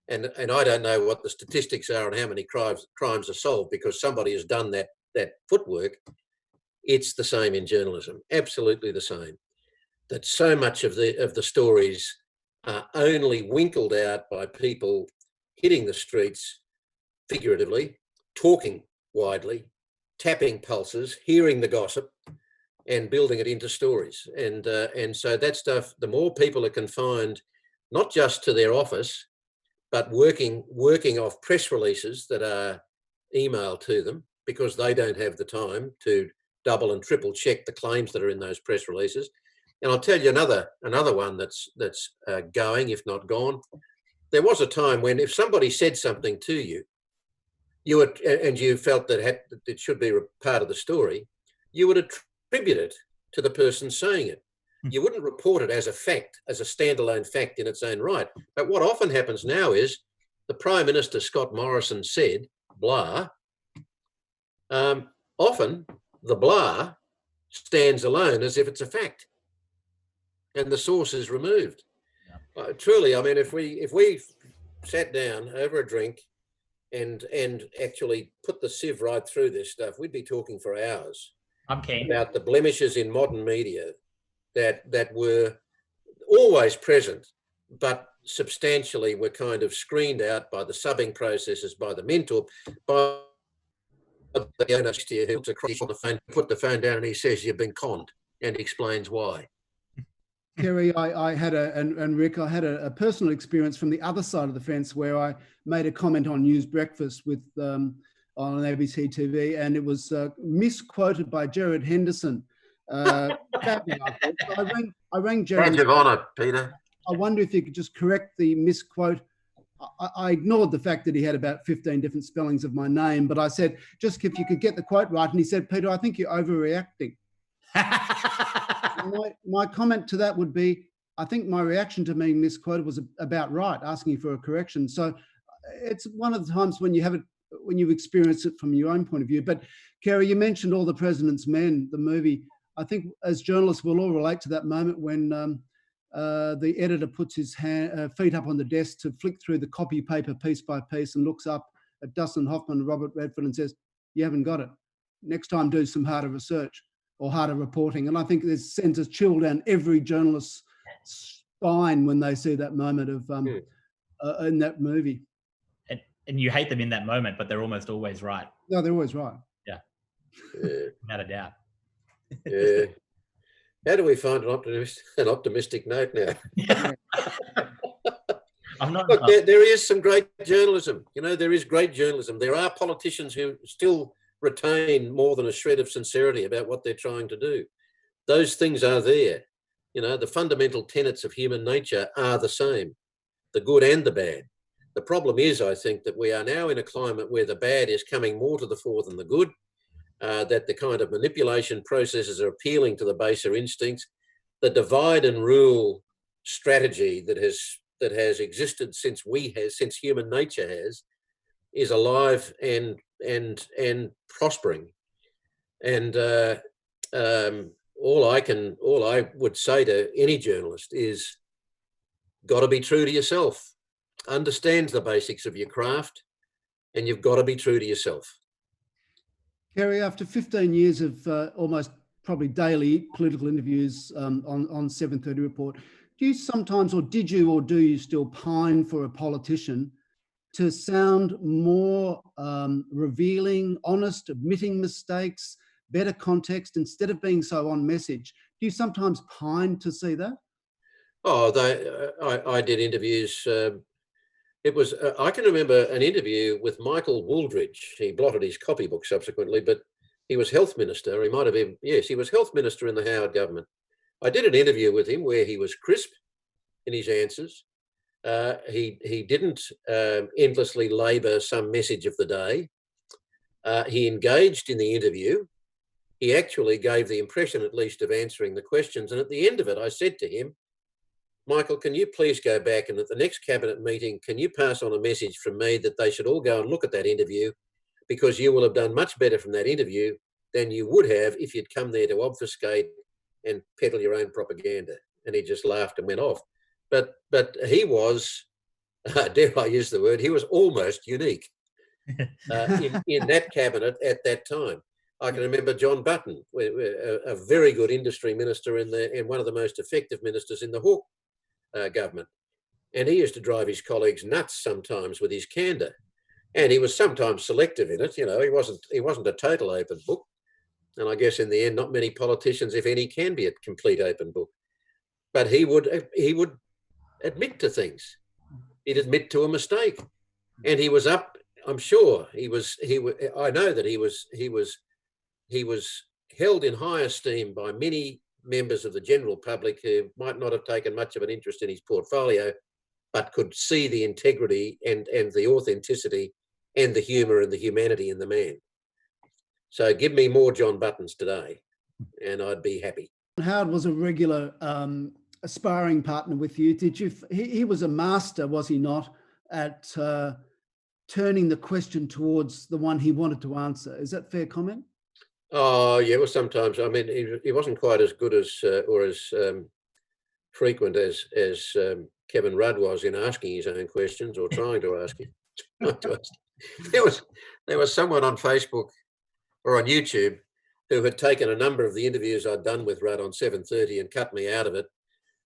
C: And I don't know what the statistics are and how many crimes are solved because somebody has done that footwork. It's the same in journalism, absolutely the same. That so much of the stories are only winkled out by people hitting the streets figuratively, talking widely, tapping pulses, hearing the gossip, and building it into stories. And so that stuff, the more people are confined not just to their office, but working off press releases that are emailed to them because they don't have the time to double and triple check the claims that are in those press releases. And I'll tell you another one that's going, if not gone. There was a time when if somebody said something to you, and you felt that it should be part of the story, you would attribute it to the person saying it. You wouldn't report it as a fact, as a standalone fact in its own right. But what often happens now is the Prime Minister, Scott Morrison, said, blah. Often the blah stands alone as if it's a fact and the source is removed. Truly, I mean, if we sat down over a drink and actually put the sieve right through this stuff, we'd be talking for hours about the blemishes in modern media that were always present, but substantially were kind of screened out by the subbing processes, by the mentor, by the owner who looks across on the phone, put the phone down and he says, you've been conned, and explains why.
B: Kerry, I had and Rick, I had a personal experience from the other side of the fence where I made a comment on News Breakfast with on ABC TV, and it was misquoted by Gerard Henderson. I rang Gerard.
C: Badge of honour, Peter.
B: I wonder if you could just correct the misquote. I ignored the fact that he had about 15 different spellings of my name, but I said, just if you could get the quote right. And he said, Peter, I think you're overreacting. My comment to that would be, I think my reaction to being misquoted was about right, asking for a correction. So it's one of the times when you have it, when you've experienced it from your own point of view. But Kerry, you mentioned All the President's Men, the movie. I think as journalists, we'll all relate to that moment when the editor puts his feet up on the desk to flick through the copy paper piece by piece and looks up at Dustin Hoffman and Robert Redford and says, you haven't got it. Next time, do some harder research or harder reporting. And I think this sends a chill down every journalist's spine when they see that moment of in that movie.
D: And you hate them in that moment, but they're almost always right.
B: No, they're always right.
D: Yeah. Without a doubt.
C: Yeah. How do we find an optimistic note now? Look, there is some great journalism. You know, there is great journalism. There are politicians who still retain more than a shred of sincerity about what they're trying to do. Those things are there. You know, the fundamental tenets of human nature are the same, the good and the bad. The problem is, I think, that we are now in a climate where the bad is coming more to the fore than the good, that the kind of manipulation processes are appealing to the baser instincts. The divide and rule strategy that has existed since human nature has, is alive and prospering. And all I would say to any journalist is, got to be true to yourself. Understand the basics of your craft, and you've got to be true to yourself.
B: Kerry, after 15 years of almost probably daily political interviews on 7:30 Report, do you sometimes, or did you, or do you still pine for a politician to sound more revealing, honest, admitting mistakes, better context, instead of being so on message? Do you sometimes pine to see that? Oh,
C: I did interviews. It was, I can remember an interview with Michael Wooldridge. He blotted his copybook subsequently, but he was health minister. He might have been, yes, he was health minister in the Howard government. I did an interview with him where he was crisp in his answers. He didn't endlessly labour some message of the day. He engaged in the interview. He actually gave the impression, at least, of answering the questions. And at the end of it, I said to him, Michael, can you please go back and at the next cabinet meeting, can you pass on a message from me that they should all go and look at that interview, because you will have done much better from that interview than you would have if you'd come there to obfuscate and peddle your own propaganda. And he just laughed and went off. But he was, dare I use the word, he was almost unique in that cabinet at that time. I can remember John Button, a very good industry minister and one of the most effective ministers in the Hawke government. And he used to drive his colleagues nuts sometimes with his candour. And he was sometimes selective in it. You know, he wasn't a total open book. And I guess in the end, not many politicians, if any, can be a complete open book. But he would admit to things. He'd admit to a mistake, and he was up. I'm sure he was. I know that he was held in high esteem by many members of the general public who might not have taken much of an interest in his portfolio, but could see the integrity and the authenticity and the humour and the humanity in the man. So give me more John Buttons today, and I'd be happy.
B: Howard was a regular sparring partner with you. Did you? He was a master, was he not, at turning the question towards the one he wanted to answer? Is that fair comment?
C: Oh yeah, well sometimes. I mean, he wasn't quite as good as or as frequent as Kevin Rudd was in asking his own questions or trying to ask him. There was someone on Facebook or on YouTube who had taken a number of the interviews I'd done with Rudd on 7:30 and cut me out of it,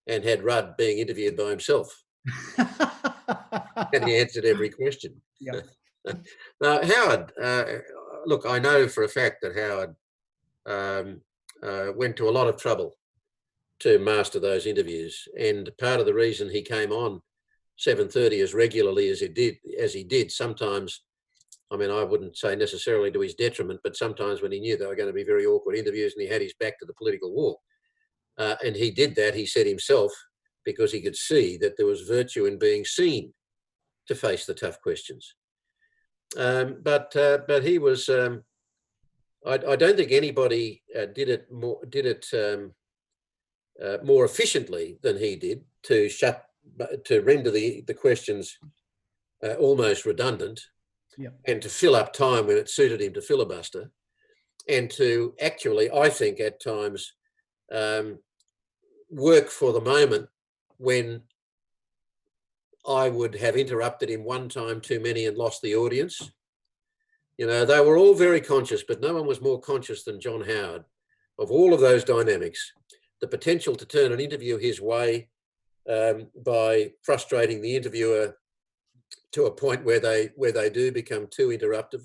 C: and had Rudd being interviewed by himself. And he answered every question.
B: Yeah.
C: Now, Howard, look, I know for a fact that Howard went to a lot of trouble to master those interviews. And part of the reason he came on 7:30 as regularly as he did, sometimes, I mean, I wouldn't say necessarily to his detriment, but sometimes when he knew they were going to be very awkward interviews and he had his back to the political wall. And he did that, he said himself, because he could see that there was virtue in being seen to face the tough questions. But he was, I don't think anybody did it more efficiently than he did to render the questions almost redundant.
B: Yeah.
C: And to fill up time when it suited him to filibuster, and to actually, I think at times, work for the moment when I would have interrupted him one time too many and lost the audience. You know, they were all very conscious, but no one was more conscious than John Howard of all of those dynamics, the potential to turn an interview his way by frustrating the interviewer to a point where they do become too interruptive.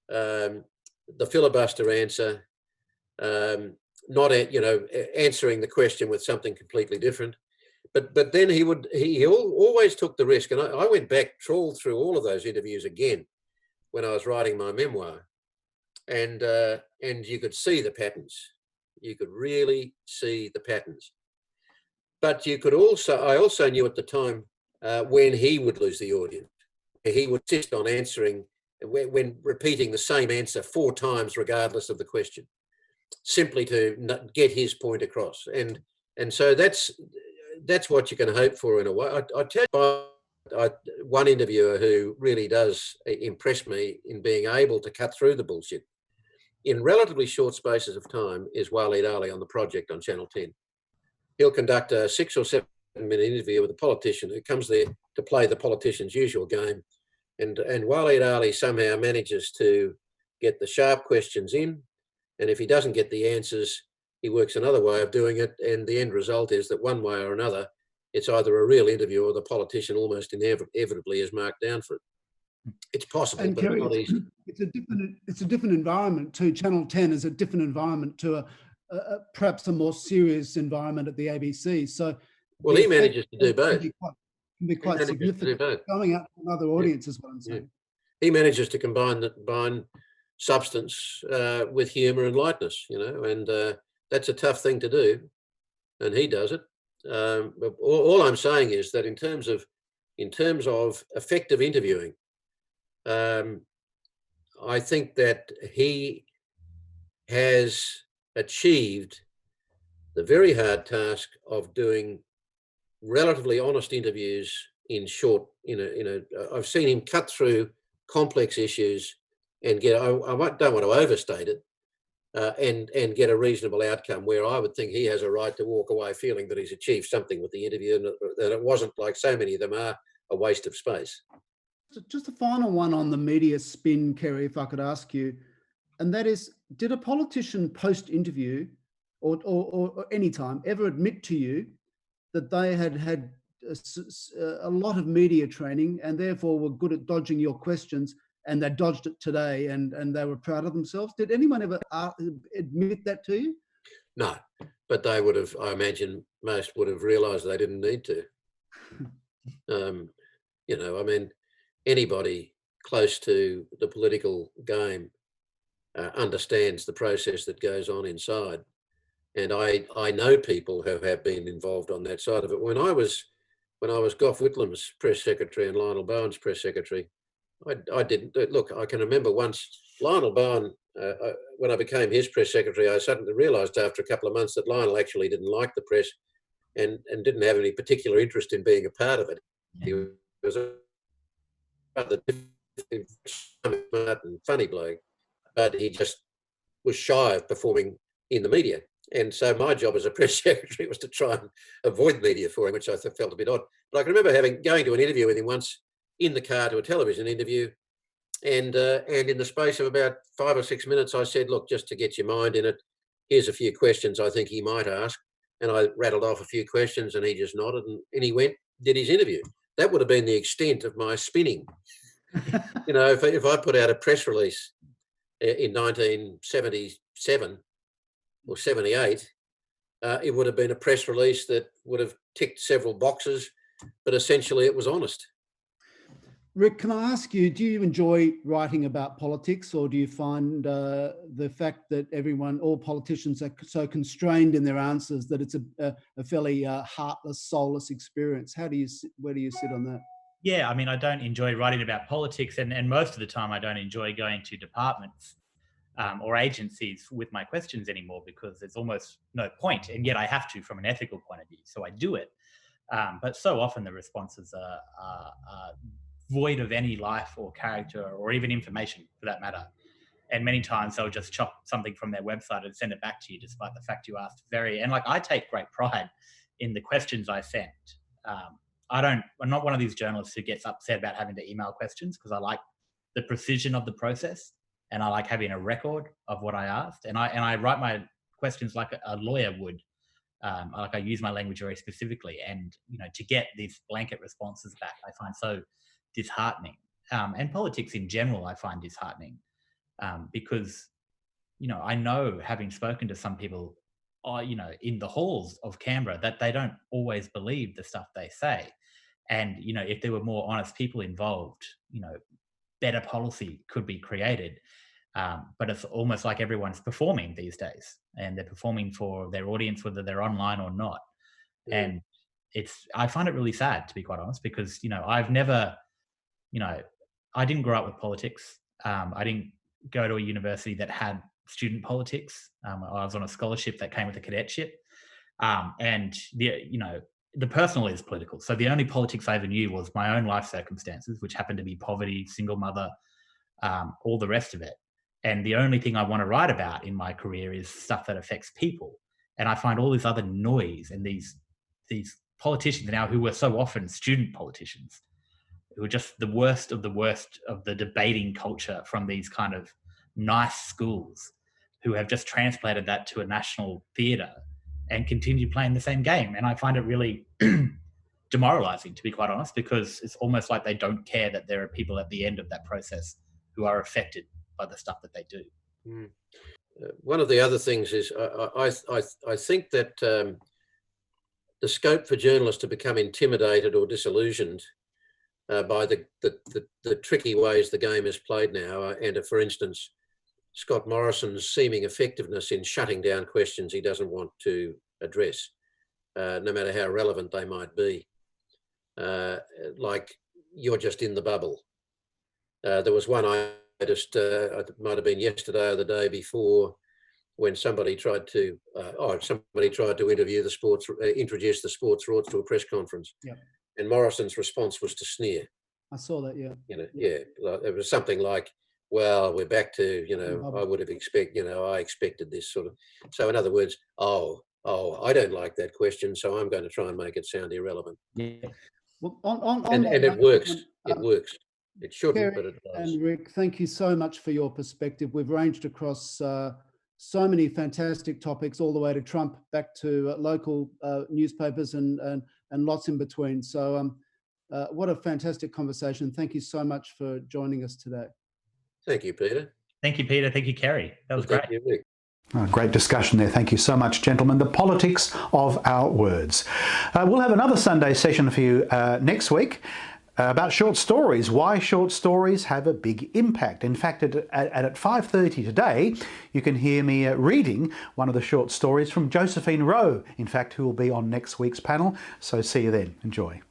C: The filibuster answer, not answering the question with something completely different. But then he always took the risk, and I went back, trawled through all of those interviews again when I was writing my memoir, and you could see the patterns. You could really see the patterns. But I also knew at the time when he would lose the audience. He would insist on answering when repeating the same answer 4 times, regardless of the question, simply to get his point across. And so that's what you can hope for in a way. I tell you, one interviewer who really does impress me in being able to cut through the bullshit in relatively short spaces of time is Walkley Award on The Project on Channel 10. He'll conduct a 6 or 7 minute interview with a politician who comes there to play the politician's usual game. And Walkley Award somehow manages to get the sharp questions in. And if he doesn't get the answers, he works another way of doing it. And the end result is that one way or another, it's either a real interview or the politician almost inevitably is marked down for it. It's possible,
B: and
C: but
B: Kerry,
C: it's not easy.
B: It's a different environment too. Channel 10 is a different environment to perhaps a more serious environment at the ABC. So,
C: well, he manages to do both.
B: Can be quite significant. Going out to another audience is what I'm saying.
C: Yeah. He manages to combine substance with humour and lightness, and that's a tough thing to do, and he does it. But all I'm saying is that in terms of effective interviewing, I think that he has achieved the very hard task of doing relatively honest interviews in short. I've seen him cut through complex issues and get. I don't want to overstate it, and get a reasonable outcome where I would think he has a right to walk away feeling that he's achieved something with the interview and that it wasn't, like so many of them are, a waste of space.
B: Just a final one on the media spin, Kerry, if I could ask you, and that is, did a politician post-interview or any time ever admit to you that they had a lot of media training and therefore were good at dodging your questions, and they dodged it today and they were proud of themselves? Did anyone ever admit that to you?
C: No, but they would have, I imagine most would have realised they didn't need to. I mean, anybody close to the political game understands the process that goes on inside. And I know people who have been involved on that side of it. When I was Gough Whitlam's press secretary and Lionel Bowen's press secretary, I didn't look. I can remember once Lionel Bowen, when I became his press secretary, I suddenly realised after a couple of months that Lionel actually didn't like the press and didn't have any particular interest in being a part of it. He was a rather smart and funny bloke, but he just was shy of performing in the media. And so my job as a press secretary was to try and avoid media for him, which I felt a bit odd. But I can remember going to an interview with him once in the car, to a television interview, and in the space of about 5 or 6 minutes, I said, "Look, just to get your mind in it, here's a few questions I think he might ask." And I rattled off a few questions, and he just nodded, and he did his interview. That would have been the extent of my spinning. If I put out a press release in 1977 or 78, it would have been a press release that would have ticked several boxes, but essentially it was honest.
B: Rick, can I ask you, do you enjoy writing about politics, or do you find the fact that all politicians are so constrained in their answers that it's a fairly heartless, soulless experience? Where do you sit on that?
D: Yeah, I mean, I don't enjoy writing about politics, and most of the time I don't enjoy going to departments or agencies with my questions anymore, because there's almost no point, and yet I have to from an ethical point of view, so I do it. But so often the responses are void of any life or character or even information for that matter. And many times they'll just chop something from their website and send it back to you, despite the fact you asked I take great pride in the questions I send. I'm not one of these journalists who gets upset about having to email questions, because I like the precision of the process and I like having a record of what I asked. And I write my questions like a lawyer would. I use my language very specifically, and to get these blanket responses back, I find so disheartening. And politics in general, I find disheartening, because I know, having spoken to some people, in the halls of Canberra, that they don't always believe the stuff they say. And if there were more honest people involved, better policy could be created. But it's almost like everyone's performing these days, and they're performing for their audience, whether they're online or not. And I find it really sad, to be quite honest, because I've never, I didn't grow up with politics. I didn't go to a university that had student politics. I was on a scholarship that came with a cadetship, and the personal is political. So the only politics I ever knew was my own life circumstances, which happened to be poverty, single mother, all the rest of it. And the only thing I want to write about in my career is stuff that affects people. And I find all this other noise, and these politicians now, who were so often student politicians, who are just the worst of the debating culture from these kind of nice schools, who have just transplanted that to a national theatre and continue playing the same game. And I find it really demoralising, to be quite honest, because it's almost like they don't care that there are people at the end of that process who are affected by the stuff that they do.
C: One of the other things is I think that the scope for journalists to become intimidated or disillusioned by the tricky ways the game is played now, and for instance, Scott Morrison's seeming effectiveness in shutting down questions he doesn't want to address, no matter how relevant they might be. Like, you're just in the bubble. There was one I noticed, it might have been yesterday or the day before, when somebody tried to introduce the sports rorts to a press conference.
B: Yeah. And
C: Morrison's response was to sneer.
B: I saw that, yeah.
C: It was something like, "Well, we're back to, I would have I expected this sort of." So in other words, I don't like that question, so I'm going to try and make it sound irrelevant.
B: Yeah. Well,
C: and it works. It works. It shouldn't,
B: Kerry
C: but it does.
B: And Rick, thank you so much for your perspective. We've ranged across so many fantastic topics, all the way to Trump, back to local newspapers and lots in between. So what a fantastic conversation. Thank you so much for joining us today.
C: Thank you, Peter.
D: Thank you, Peter. Thank you, Kerry. That was great.
C: Thank you, Rick.
A: Great discussion there. Thank you so much, gentlemen. The politics of our words. We'll have another Sunday session for you next week about short stories, why short stories have a big impact. In fact, at 5:30 today, you can hear me reading one of the short stories from Josephine Rowe, in fact, who will be on next week's panel. So see you then. Enjoy.